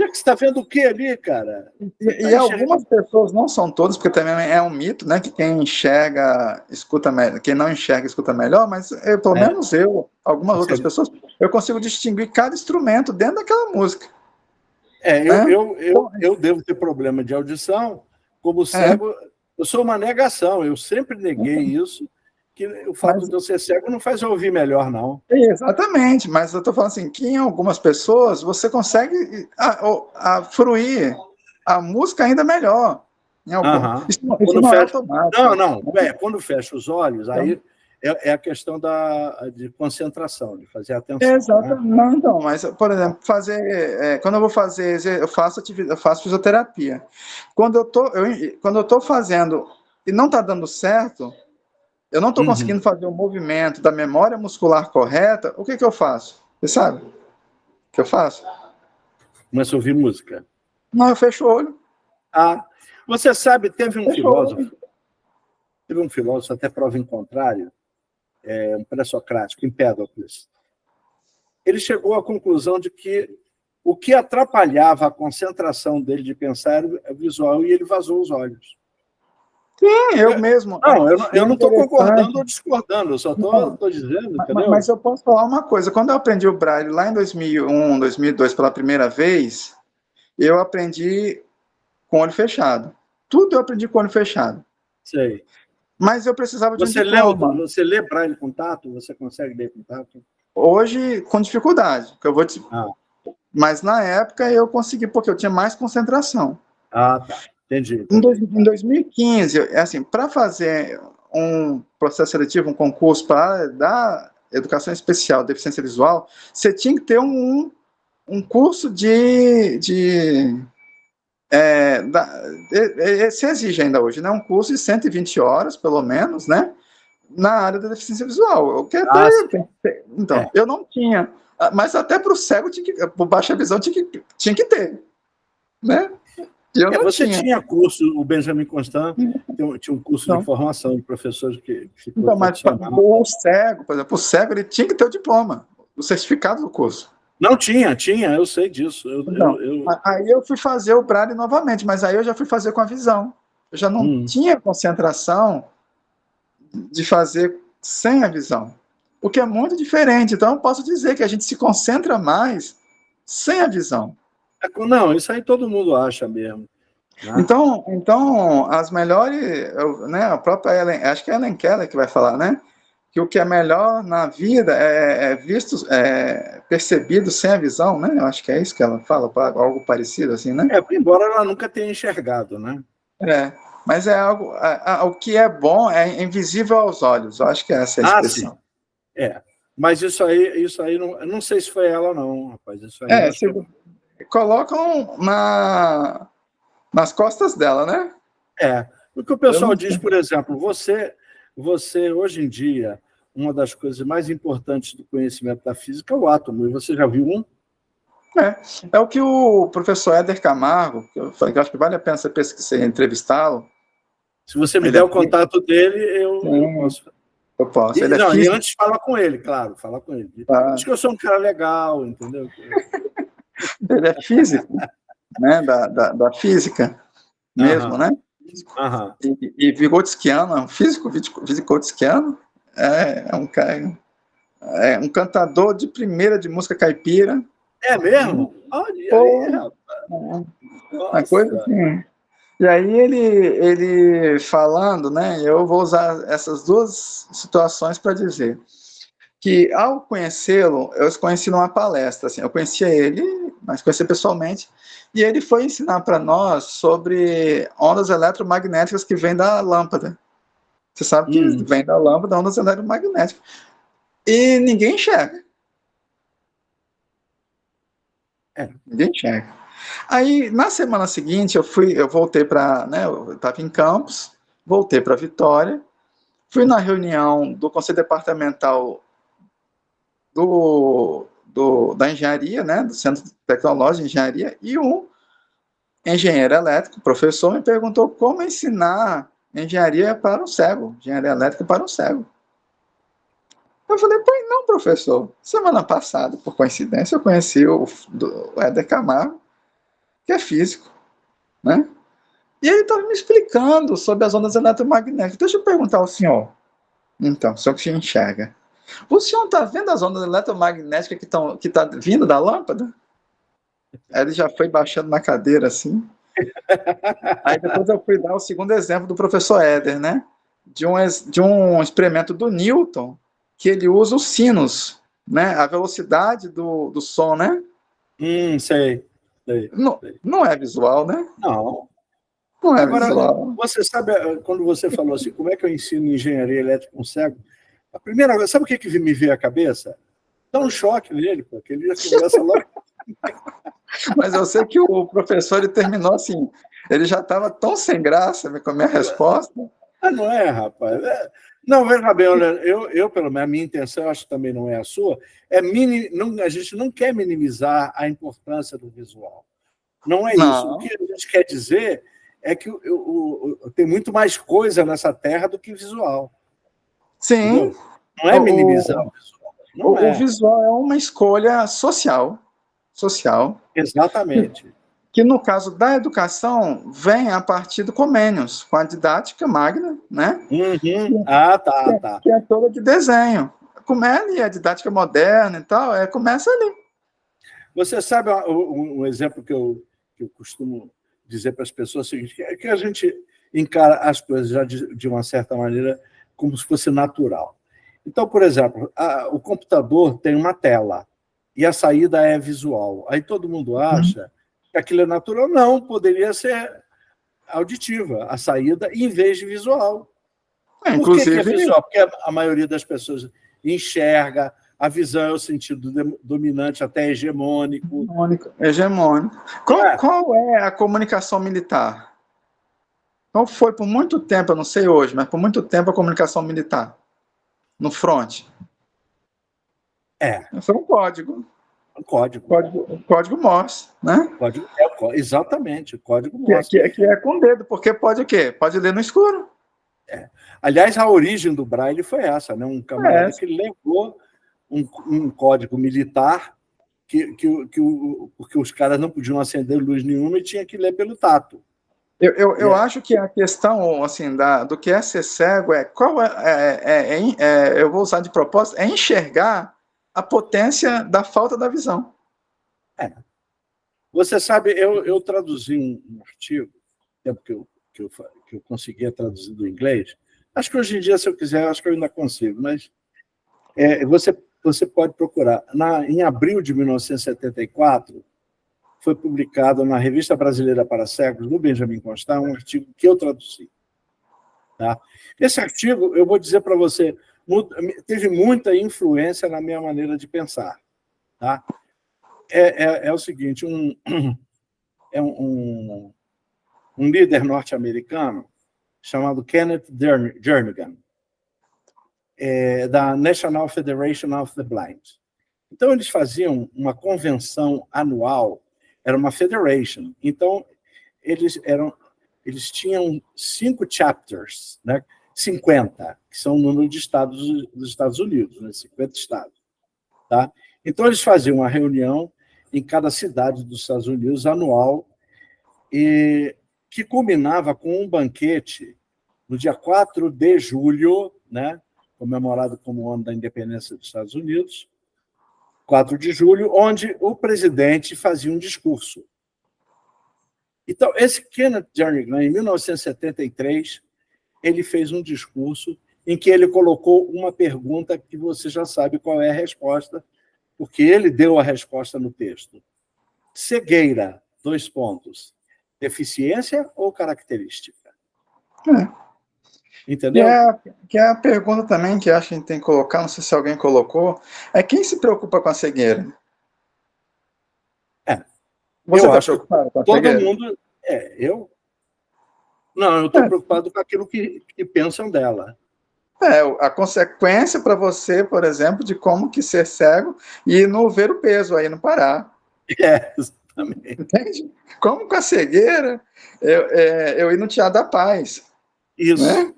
é que você está vendo o que ali, cara? E algumas pessoas, não são todas, porque também é um mito, né? Que quem enxerga, escuta melhor, quem não enxerga, escuta melhor, mas pelo menos algumas outras pessoas, eu consigo distinguir cada instrumento dentro daquela música. Eu devo ter problema de audição, como cego, eu sou uma negação, eu sempre neguei isso, que o fato de eu ser cego não faz eu ouvir melhor, não. Exatamente, mas eu estou falando assim, que em algumas pessoas você consegue fruir a música ainda melhor. Isso não é automático. Não. Quando fecha os olhos, aí é a questão de concentração, de fazer atenção. Exatamente. Né? Então, mas, por exemplo, quando eu vou fazer, eu faço fisioterapia. Quando eu estou fazendo e não está dando certo, eu não estou conseguindo fazer o movimento da memória muscular correta, o que eu faço? Você sabe o que eu faço? Começo a ouvir música. Não, eu fecho o olho. Você sabe, teve um filósofo, até prova em contrário, um pré-socrático, Empédocles. Ele chegou à conclusão de que o que atrapalhava a concentração dele de pensar era visual, e ele vazou os olhos. Sim, eu mesmo. Não, eu não estou concordando ou discordando, eu só estou dizendo, entendeu? Mas eu posso falar uma coisa. Quando eu aprendi o Braille lá em 2001, 2002, pela primeira vez, eu aprendi com o olho fechado. Tudo eu aprendi com o olho fechado. Sei. Mas eu precisava de um diploma. Você lê Braille com tato? Você consegue ler com tato? Hoje, com dificuldade. Que eu vou Mas na época eu consegui, porque eu tinha mais concentração. Tá. Entendi. Em 2015, assim, para fazer um processo seletivo, um concurso para dar educação especial, deficiência visual, você tinha que ter um curso se exige ainda hoje, né? Um curso de 120 horas, pelo menos, né? Na área da deficiência visual. Eu não tinha. Mas até para o cego, para baixa visão, tinha que ter. Né? Você tinha curso, o Benjamin Constant tinha um curso de formação de professores que ficou. Então, mas o cego, por exemplo, o cego ele tinha que ter o diploma, o certificado do curso. Não tinha, eu sei disso. Aí eu fui fazer o Braille novamente, mas aí eu já fui fazer com a visão. Eu já não tinha concentração de fazer sem a visão, o que é muito diferente. Então, eu posso dizer que a gente se concentra mais sem a visão. Não, isso aí todo mundo acha mesmo. Né? Então, as melhores, né, a própria Ellen, acho que é a Ellen Keller que vai falar, né? Que o que é melhor na vida é visto, percebido sem a visão, né? Eu acho que é isso que ela fala, algo parecido assim, né? Embora ela nunca tenha enxergado, né? Mas é algo, o que é bom é invisível aos olhos. Eu acho que essa é a expressão. Sim. Mas isso aí não sei se foi ela não, rapaz. Isso aí colocam nas costas dela, né? O que o pessoal diz, por exemplo, você hoje em dia, uma das coisas mais importantes do conhecimento da física é o átomo, e você já viu um? É o que o professor Éder Camargo, que eu acho que vale a pena você entrevistá-lo. Se você me der o contato dele, eu posso. Eu posso. E antes fala com ele, claro, fala com ele. Acho que eu sou um cara legal, entendeu? Ele é físico, né? Da física mesmo, né? E vigotskiano, é um físico vigotskiano, é um cara, um cantador de primeira de música caipira. É mesmo? Olha aí, rapaz. Uma coisa assim. E aí ele falando, né? Eu vou usar essas duas situações para dizer que, ao conhecê-lo, eu conheci numa palestra, assim, eu conhecia ele, mas conhecia pessoalmente, e ele foi ensinar para nós sobre ondas eletromagnéticas que vêm da lâmpada. Você sabe que vem da lâmpada, ondas eletromagnéticas. E ninguém enxerga. Ninguém enxerga. Aí, na semana seguinte, eu voltei para, né, eu estava em Campos, voltei para Vitória, fui na reunião do Conselho Departamental da Engenharia, né, do Centro Tecnológico de Engenharia, e um engenheiro elétrico, professor, me perguntou como ensinar engenharia para um cego, engenharia elétrica para um cego. Eu falei, pois não, professor. Semana passada, por coincidência, eu conheci o Éder Camargo, que é físico, né? E ele estava me explicando sobre as ondas eletromagnéticas. Deixa eu perguntar ao senhor. Então, o senhor que se enxerga. O senhor está vendo as ondas eletromagnéticas que tá vindo da lâmpada? Aí ele já foi baixando na cadeira, assim. Aí depois eu fui dar o segundo exemplo do professor Éder, né? De um experimento do Newton, que ele usa os sinos, né? A velocidade do som, né? Sei. Não é visual, né? Não. Não é Agora, visual. você sabe, quando você falou assim, como é que eu ensino engenharia elétrica com cego? A primeira coisa, sabe o que me veio à cabeça? Dá um choque nele, porque ele já começa logo. Mas eu sei que o professor ele terminou assim, ele já estava tão sem graça com a minha resposta. Não é, rapaz. Não, veja bem, olha, eu, pelo menos, a minha intenção, acho que também não é a sua, a gente não quer minimizar a importância do visual. Não é isso. O que a gente quer dizer é que tem muito mais coisa nessa terra do que visual. Sim. Entendeu? Não é minimizar o visual. O visual é uma escolha social. Exatamente. Que no caso da educação vem a partir do Comênios, com a didática magna, né? Tá. Que é toda de desenho. Como é ali a didática moderna e tal, começa ali. Você sabe um exemplo que eu costumo dizer para as pessoas é o seguinte, que a gente encara as coisas já de uma certa maneira como se fosse natural. Então, por exemplo, o computador tem uma tela e a saída é visual. Aí todo mundo acha que aquilo é natural. Não, poderia ser auditiva, a saída, em vez de visual. Por que é visual? Porque a maioria das pessoas enxerga, a visão é o sentido dominante, até hegemônico. Hegemônico. Qual é a comunicação militar? Qual foi por muito tempo, eu não sei hoje, mas por muito tempo a comunicação militar? No front? Foi um código. Código Morse, né? Exatamente, código Morse. Que é com dedo, porque pode o quê? Pode ler no escuro. Aliás, a origem do Braille foi essa, né? Um camarada que levou um código militar porque os caras não podiam acender luz nenhuma e tinha que ler pelo tato. Eu acho que a questão assim, do que é ser cego eu vou usar de propósito, é enxergar a potência da falta da visão. Você sabe, eu traduzi um artigo, tempo que eu conseguia traduzir do inglês. Acho que hoje em dia, se eu quiser, acho que eu ainda consigo, mas você pode procurar. Em abril de 1974, foi publicado na Revista Brasileira para Cegos, do Benjamin Constant, um artigo que eu traduzi. Tá? Esse artigo, eu vou dizer para você, teve muita influência na minha maneira de pensar. Tá? É o seguinte, um líder norte-americano chamado Kenneth Jernigan, da National Federation of the Blind. Então, eles faziam uma convenção anual, era uma federation. Então, eles tinham 5 chapters, né? 50, que são o número de estados dos Estados Unidos, né? 50 estados. Tá? Então, eles faziam uma reunião em cada cidade dos Estados Unidos anual, e que culminava com um banquete no dia 4 de julho, né? Comemorado como o ano da independência dos Estados Unidos, 4 de julho, onde o presidente fazia um discurso. Então, esse Kenneth Jernigan, em 1973, ele fez um discurso em que ele colocou uma pergunta que você já sabe qual é a resposta, porque ele deu a resposta no texto. Cegueira, 2 pontos. Deficiência ou característica? Entendeu? Que é a pergunta também que acho que a gente tem que colocar, não sei se alguém colocou, é quem se preocupa com a cegueira? Você Eu está acho preocupado com a todo cegueira? mundo... Não, eu estou preocupado com aquilo que pensam dela. A consequência para você, por exemplo, de como que ser cego e não ver o peso aí no Pará. Exatamente. Entende? Como com a cegueira, eu ir no Teatro da Paz. Isso. Né?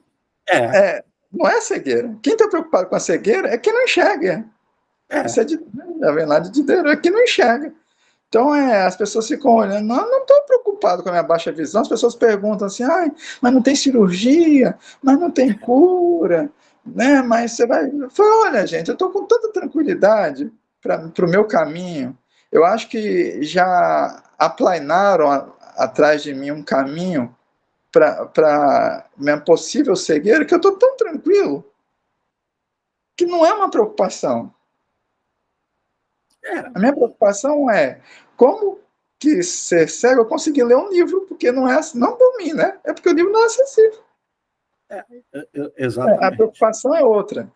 Não é cegueira. Quem está preocupado com a cegueira é quem não enxerga. Isso é a verdade de Deus, é quem não enxerga. Então, as pessoas ficam olhando, não estou preocupado com a minha baixa visão, as pessoas perguntam assim, mas não tem cirurgia, mas não tem cura, né? Mas você vai... Olha, gente, eu estou com tanta tranquilidade para o meu caminho, eu acho que já aplainaram atrás de mim um caminho para minha possível cegueira, que eu estou tão tranquilo, que não é uma preocupação. A minha preocupação é como que ser cego eu consegui ler um livro, porque não por mim, né? É porque o livro não é acessível. Exatamente. A preocupação é outra.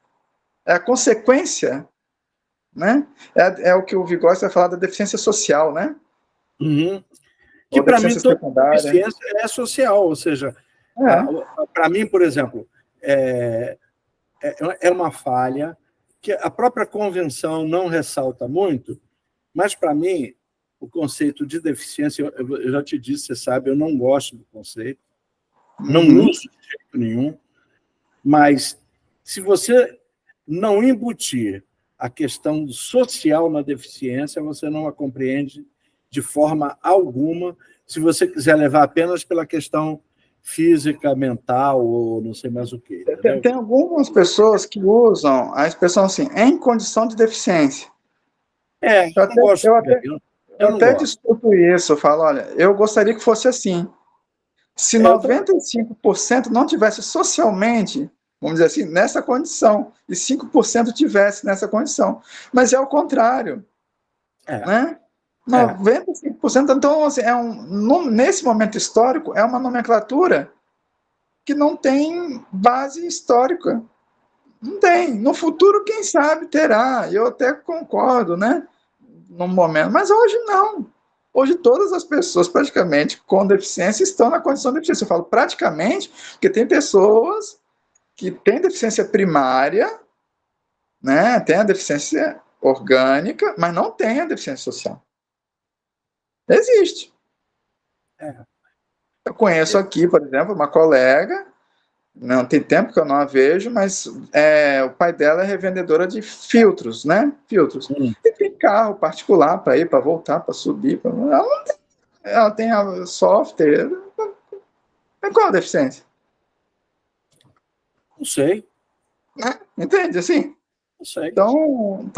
É a consequência, né? É o que o Vygotsky vai falar da deficiência social, né? Uhum. Que para mim toda deficiência é social, ou seja, para mim, por exemplo, é uma falha que a própria convenção não ressalta muito, mas para mim o conceito de deficiência, eu já te disse, você sabe, eu não gosto do conceito, não uso de jeito nenhum, mas se você não embutir a questão social na deficiência, você não a compreende de forma alguma, se você quiser levar apenas pela questão física, mental, ou não sei mais o quê. Tem algumas pessoas que usam a expressão assim, em condição de deficiência. Eu até discuto isso, eu falo, olha, eu gostaria que fosse assim. Se 95% não tivesse socialmente, vamos dizer assim, nessa condição, e 5% tivesse nessa condição. Mas é o contrário. Né? 95%, então, assim, nesse momento histórico, é uma nomenclatura que não tem base histórica. Não tem. No futuro, quem sabe, terá. Eu até concordo, né? No momento. Mas hoje não. Hoje todas as pessoas, praticamente, com deficiência, estão na condição de deficiência. Eu falo praticamente, porque tem pessoas que têm deficiência primária, né? Tem a deficiência orgânica, mas não tem a deficiência social. Existe. Eu conheço aqui, por exemplo, uma colega, não tem tempo que eu não a vejo, mas o pai dela é revendedora de filtros, né? Filtros. E tem carro particular para ir, para voltar, para subir. Ela tem a software. Mas qual a deficiência? Não sei. Entende? Assim? Não sei. Então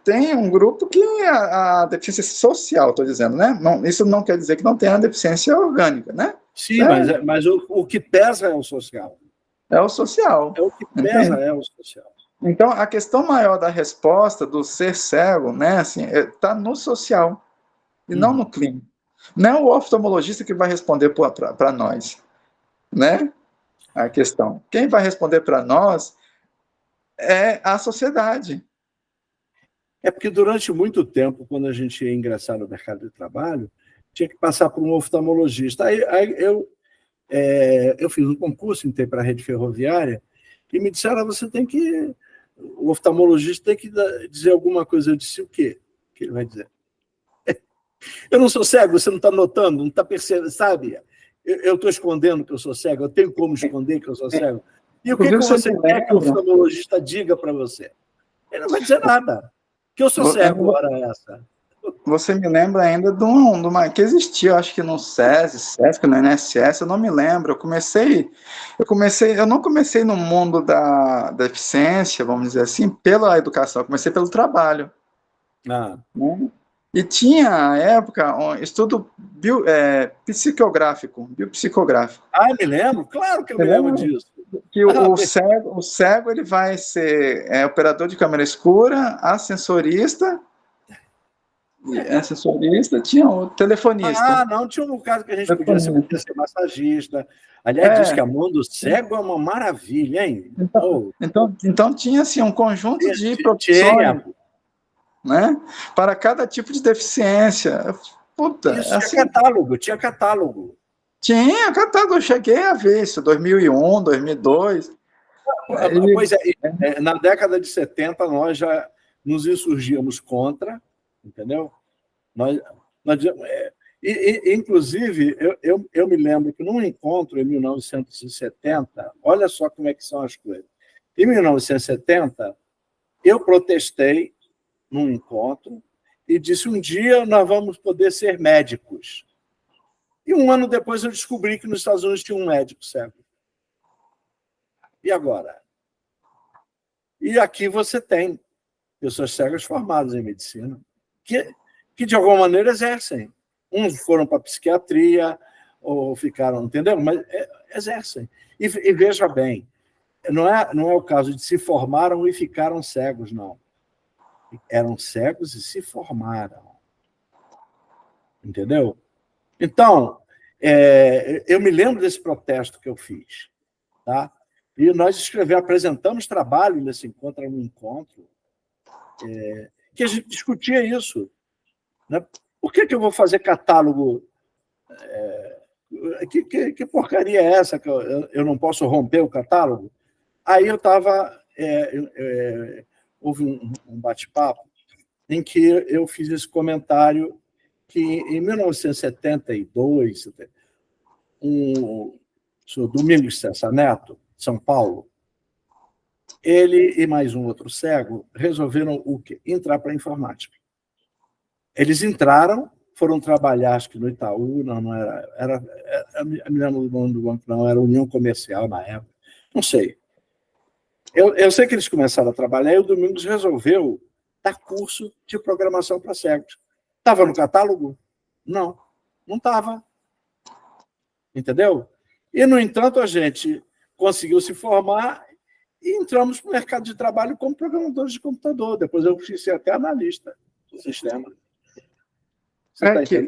tem um grupo que a deficiência social, estou dizendo, né? Não, isso não quer dizer que não tenha a deficiência orgânica, né? Sim, mas o que pesa é o social. É o social. É o que pesa, é o social. Então, a questão maior da resposta do ser cego, né, assim, está no social e não no clínico. Não é o oftalmologista que vai responder para nós, né? A questão. Quem vai responder para nós é a sociedade. É porque durante muito tempo, quando a gente ia ingressar no mercado de trabalho, tinha que passar por um oftalmologista. Aí eu fiz um concurso, entrei para a rede ferroviária, e me disseram, o oftalmologista tem que dizer alguma coisa. Eu disse, o quê? O que ele vai dizer? Eu não sou cego, você não está notando, não está percebendo, sabe? Eu estou escondendo que eu sou cego, eu tenho como esconder que eu sou cego. E o que você quer que o oftalmologista diga para você? Ele não vai dizer nada. Que eu sou cego, hora essa. Você me lembra ainda de uma que existia, acho que no SESI, SESC, no INSS, eu não me lembro. Eu não comecei no mundo da deficiência, vamos dizer assim, pela educação, eu comecei pelo trabalho. Né? E tinha, à época, um estudo biopsicográfico. Me lembro, claro que eu me lembro disso. que o cego ele vai ser operador de câmera escura, ascensorista, tinha o telefonista. Não, tinha um caso que a gente podia ser massagista. Aliás, diz que a mão do cego é uma maravilha, hein? Então tinha assim, um conjunto de profissões, né? Para cada tipo de deficiência. Puta, isso, assim, tinha catálogo. Tinha catálogo, eu cheguei a ver isso, 2001, 2002. Pois é, na década de 70 nós já nos insurgíamos contra, entendeu? Inclusive, eu me lembro que num encontro em 1970, olha só como é que são as coisas. Em 1970, eu protestei num encontro e disse: um dia nós vamos poder ser médicos. E um ano depois eu descobri que nos Estados Unidos tinha um médico cego. E agora? E aqui você tem pessoas cegas formadas em medicina que de alguma maneira exercem. Uns foram para a psiquiatria ou ficaram, entendeu? Mas exercem. E veja bem, não é o caso de se formaram e ficaram cegos, não. Eram cegos e se formaram. Entendeu? Então, eu me lembro desse protesto que eu fiz, tá? E nós apresentamos trabalho nesse encontro, que a gente discutia isso, né? Por que eu vou fazer catálogo? Que porcaria é essa que eu não posso romper o catálogo? Aí eu estava... houve um bate-papo em que eu fiz esse comentário que, em 1972, o senhor Domingos Cessa Neto, de São Paulo, ele e mais um outro cego resolveram o quê? Entrar para a informática. Eles entraram, foram trabalhar, acho que no Itaú, não era me lembro do nome do banco, não, era União Comercial na época, não sei. Eu sei que eles começaram a trabalhar e o Domingos resolveu dar curso de programação para cegos. Estava no catálogo? Não estava. Entendeu? E, no entanto, a gente conseguiu se formar e entramos no mercado de trabalho como programadores de computador. Depois eu fui ser até analista do sistema.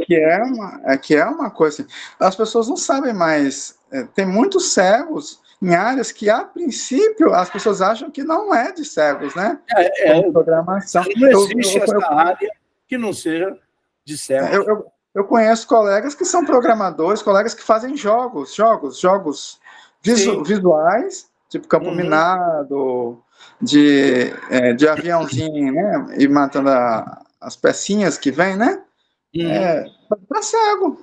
Que é uma coisa. As pessoas não sabem mais. Tem muitos cegos em áreas que, a princípio, as pessoas acham que não é de cegos, né? Programação. Não existe essa área que não seja de cegos. Eu conheço colegas que são programadores, colegas que fazem jogos visuais, tipo Campo Minado, de aviãozinho, né? E matando as pecinhas que vêm, né? Para cego.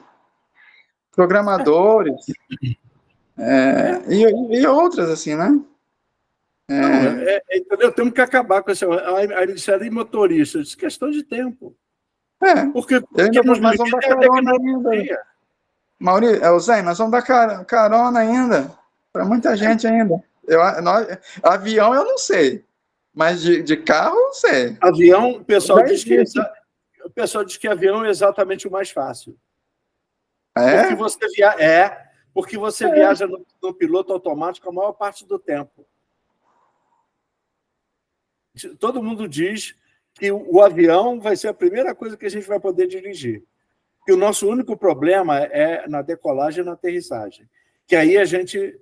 Programadores. E outras, assim, né? Entendeu? Temos que acabar com essa de motorista. Isso é questão de tempo. Porque nós vamos dar carona ainda. Zé, nós vamos dar carona ainda. Para muita gente ainda. Avião eu não sei. Mas de carro eu sei. Avião, o pessoal diz que avião é exatamente o mais fácil. Porque você viaja no piloto automático a maior parte do tempo. Todo mundo diz que o avião vai ser a primeira coisa que a gente vai poder dirigir. Que o nosso único problema é na decolagem e na aterrissagem. Que aí a gente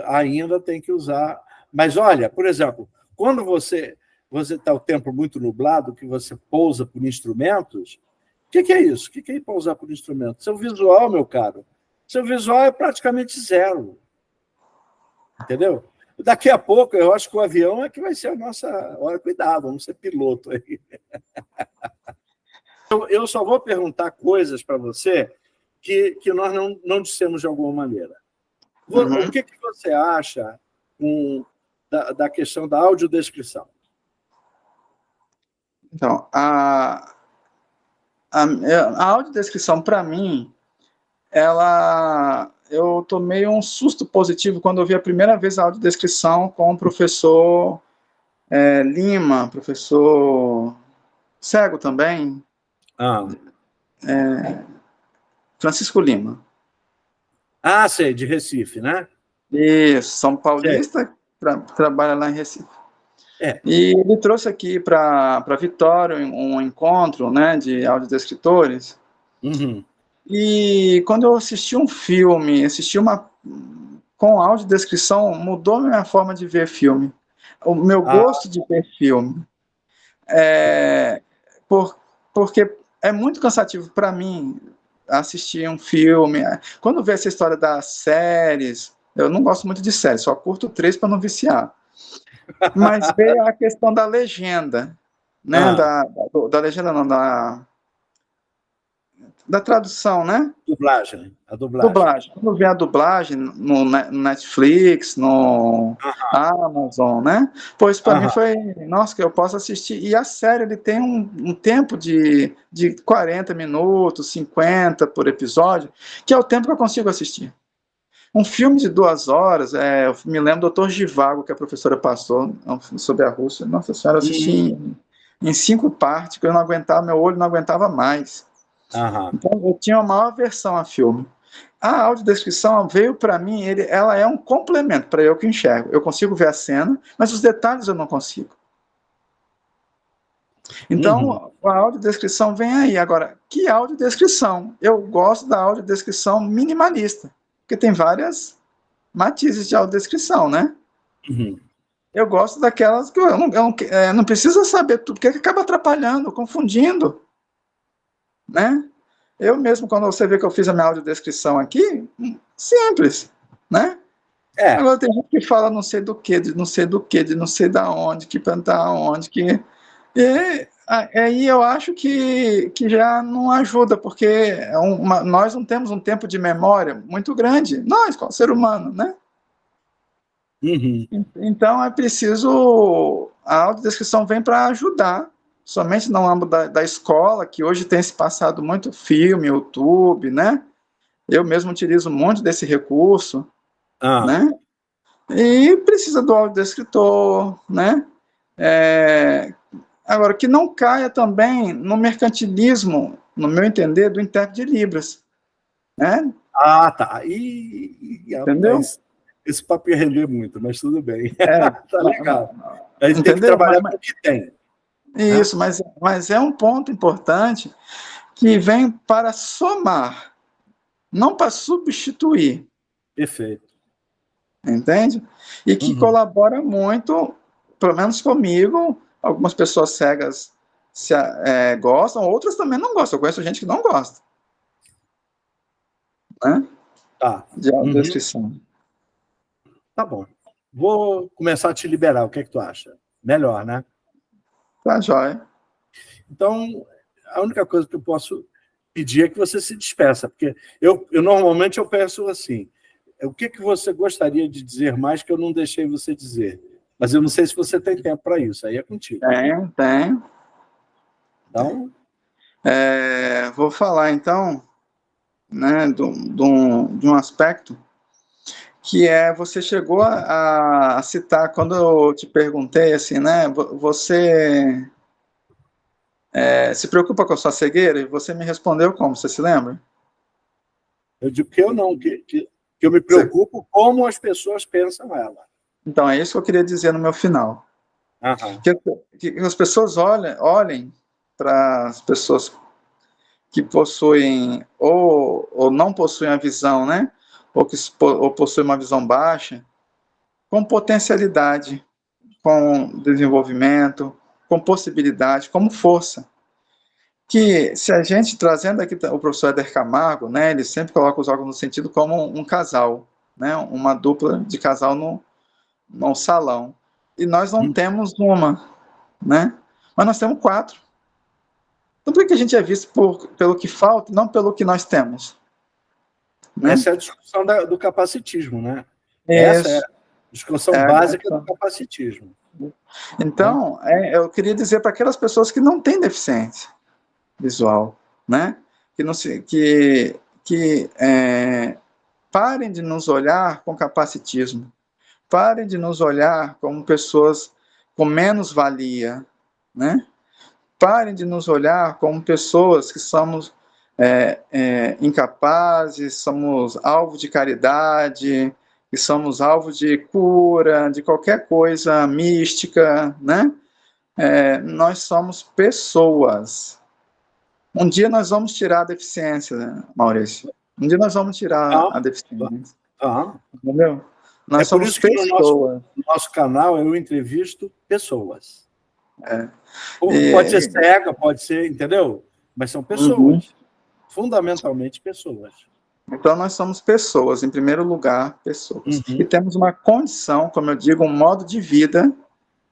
ainda tem que usar. Mas, olha, por exemplo, quando você está o tempo muito nublado, que você pousa por instrumentos, o que é isso? O que é pousar por instrumentos? Seu visual, meu caro, seu visual é praticamente zero. Entendeu? Daqui a pouco, eu acho que o avião é que vai ser a nossa hora. Cuidado, vamos ser piloto aí. Eu só vou perguntar coisas para você que nós não dissemos de alguma maneira. O que você acha da questão da audiodescrição? Então, a audiodescrição, para mim, eu tomei um susto positivo quando eu vi a primeira vez a audiodescrição com o professor Lima, professor cego também, Francisco Lima. Sei, de Recife, né? Isso, São Sei. Paulista, trabalha lá em Recife. É. E ele trouxe aqui para Vitória um encontro, né, de audiodescritores. Uhum. E quando eu assisti um filme, assisti uma com audiodescrição, mudou a minha forma de ver filme. O meu Ah, gosto de ver filme. É, porque é muito cansativo para mim assistir um filme. Quando vê essa história das séries, eu não gosto muito de séries, só curto 3 para não viciar. Mas veio a questão da legenda, né? ah, Da legenda não, da tradução, né? dublagem. A dublagem. Dublagem. Quando vê a dublagem no Netflix, no Aham. Amazon, né? Pois para mim Aham. foi, nossa, que eu posso assistir. E a série ele tem um tempo de 40 minutos, 50 por episódio, que é o tempo que eu consigo assistir. Um filme de 2 horas, eu me lembro do Dr. Zhivago, que a professora passou sobre a Rússia. Nossa senhora, eu assisti Uhum. em 5 partes, que eu não aguentava, meu olho não aguentava mais. Aham. Então, eu tinha uma maior aversão a filme. A audiodescrição veio para mim, ela é um complemento para eu que enxergo. Eu consigo ver a cena, mas os detalhes eu não consigo. Uhum. Então, a audiodescrição vem aí. Agora, que audiodescrição? Eu gosto da audiodescrição minimalista, porque tem várias matizes de audiodescrição, né? Uhum. Eu gosto daquelas que eu não preciso saber tudo, porque acaba atrapalhando, confundindo, né? Eu mesmo, quando você vê que eu fiz a minha audiodescrição aqui, simples, né? É. Agora tem gente que fala não sei do que, de não sei do que, de não sei da onde, que plantar onde, que. E aí eu acho que já não ajuda, porque nós não temos um tempo de memória muito grande, nós, como ser humano, né? Uhum. Então é preciso. A autodescrição vem para ajudar, somente no âmbito da escola, que hoje tem se passado muito filme, YouTube, né? Eu mesmo utilizo muito desse recurso, Ah, né? E precisa do audiodescritor, né? Agora, que não caia também no mercantilismo, no meu entender, do intérprete de Libras, né? tá. Entendeu? Rapaz, esse papo ia render muito, mas tudo bem. É, Tá legal. A gente tem que entendeu? trabalhar com o que tem, né? Isso, mas é um ponto importante que vem para somar, não para substituir, Perfeito. entende? E que Uhum. colabora muito, pelo menos comigo, algumas pessoas cegas gostam, outras também não gostam. Eu conheço gente que não gosta, né? Tá. De Uhum. audiodescrição. Tá bom. Vou começar a te liberar. O que é que tu acha? Melhor, né? Tá joia. Então, a única coisa que eu posso pedir é que você se despeça, porque eu normalmente eu peço assim, o que você gostaria de dizer mais que eu não deixei você dizer? Mas eu não sei se você tem tempo para isso, aí é contigo. Tem. Então, Vou falar então, né, de um aspecto que você chegou a citar quando eu te perguntei assim, né? Você se preocupa com a sua cegueira? E você me respondeu como? Você se lembra? eu digo que eu não, que eu me Você- preocupo como as pessoas pensam ela. Então é isso que eu queria dizer no meu final. Aham. Que as pessoas olhem para as pessoas que possuem ou não possuem a visão, né? Ou possuem uma visão baixa, com potencialidade, com desenvolvimento, com possibilidade, como força. Que se a gente, trazendo aqui o professor Éder Camargo, né, ele sempre coloca os órgãos no sentido como um casal, né, uma dupla de casal no salão. E nós não temos uma, né, mas nós temos 4. Então por que a gente é visto pelo que falta, não pelo que nós temos? Né? Essa é a discussão do capacitismo, né? Essa é Isso. a discussão É, básica do capacitismo. Né? então, eu queria dizer para aquelas pessoas que não têm deficiência visual, né? Que não se, que parem de nos olhar com capacitismo, parem de nos olhar como pessoas com menos valia, né? Parem de nos olhar como pessoas que somos incapazes, somos alvo de caridade, que somos alvo de cura, de qualquer coisa mística, né? Nós somos pessoas. Um dia nós vamos tirar a deficiência, né, Maurício? Um dia nós vamos tirar a deficiência. Entendeu? Nós por somos isso que pessoas. no nosso canal eu entrevisto pessoas. É. Pode ser cega, pode ser, entendeu? Mas são pessoas. Fundamentalmente pessoas. Então, nós somos pessoas, em primeiro lugar, pessoas. E temos uma condição, como eu digo, um modo de vida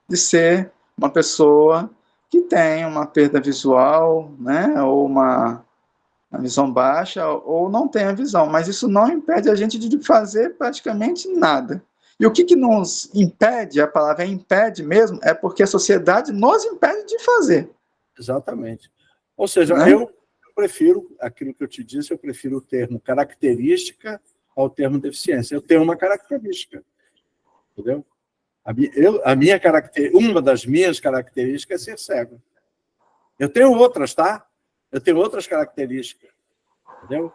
de ser uma pessoa que tem uma perda visual, né, ou uma visão baixa, ou não tem a visão. Mas isso não impede a gente de fazer praticamente nada. E o que nos impede, a palavra impede mesmo, é porque a sociedade nos impede de fazer. Exatamente. Ou seja, eu prefiro, aquilo que eu te disse, eu prefiro o termo característica ao termo deficiência. Eu tenho uma característica, entendeu? Uma das minhas características é ser cego. Eu tenho outras, tá? Eu tenho outras características, entendeu?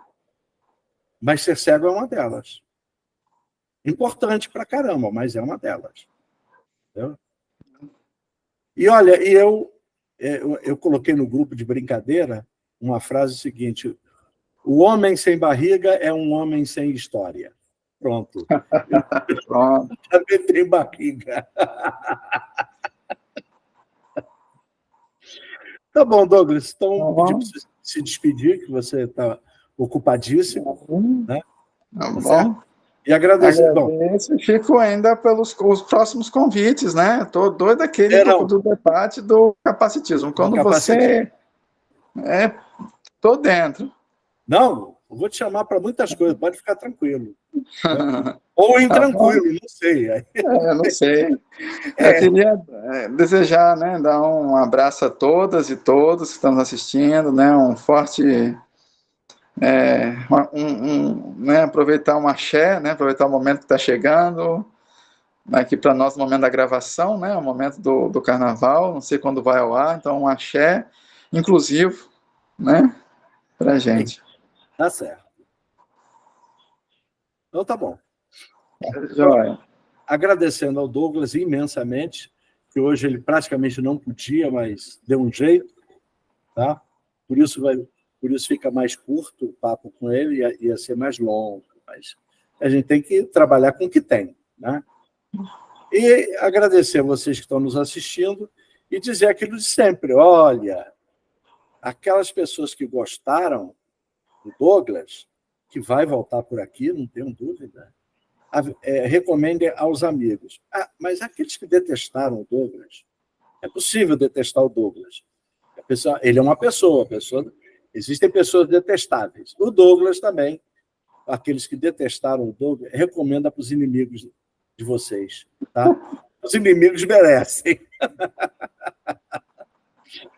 Mas ser cego é uma delas. Importante pra caramba, mas é uma delas. Entendeu? E olha, eu coloquei no grupo de brincadeira uma frase seguinte: o homem sem barriga é um homem sem história. Pronto. Pronto. Também tem barriga. Tá bom, Douglas. Então, pedir para você se despedir, que você está ocupadíssimo. Né? Tá bom. E agradecer. Agradeço. Fico ainda pelos os próximos convites, né? Estou doido aquele do debate do capacitismo. Quando você... Estou dentro. Não, eu vou te chamar para muitas coisas, pode ficar tranquilo. Ou intranquilo, não sei. Não sei. Eu queria desejar, né, dar um abraço a todas e todos que estão nos assistindo, né, um forte... né, aproveitar um axé, né, aproveitar o momento que está chegando, aqui para nós o momento da gravação, né, o momento do carnaval, não sei quando vai ao ar, então um axé inclusivo, né, para a gente. Tá certo. Então tá bom. Joia. Agradecendo ao Douglas imensamente, que hoje ele praticamente não podia, mas deu um jeito, tá? Por isso fica mais curto o papo com ele, ia ser mais longo, mas a gente tem que trabalhar com o que tem, né? E agradecer a vocês que estão nos assistindo e dizer aquilo de sempre: olha, aquelas pessoas que gostaram do Douglas, que vai voltar por aqui, não tenho dúvida, recomendem aos amigos. Mas aqueles que detestaram o Douglas, é possível detestar o Douglas. Ele é uma pessoa, existem pessoas detestáveis. O Douglas também, aqueles que detestaram o Douglas, recomenda para os inimigos de vocês. Tá? Os inimigos merecem.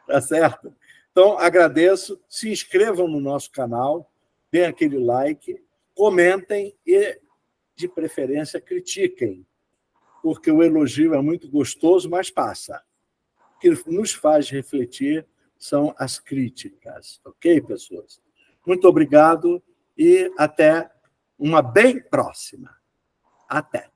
Tá certo? Então, agradeço. Se inscrevam no nosso canal, deem aquele like, comentem e, de preferência, critiquem, porque o elogio é muito gostoso, mas passa. O que nos faz refletir são as críticas. Ok, pessoas? Muito obrigado e até uma bem próxima. Até.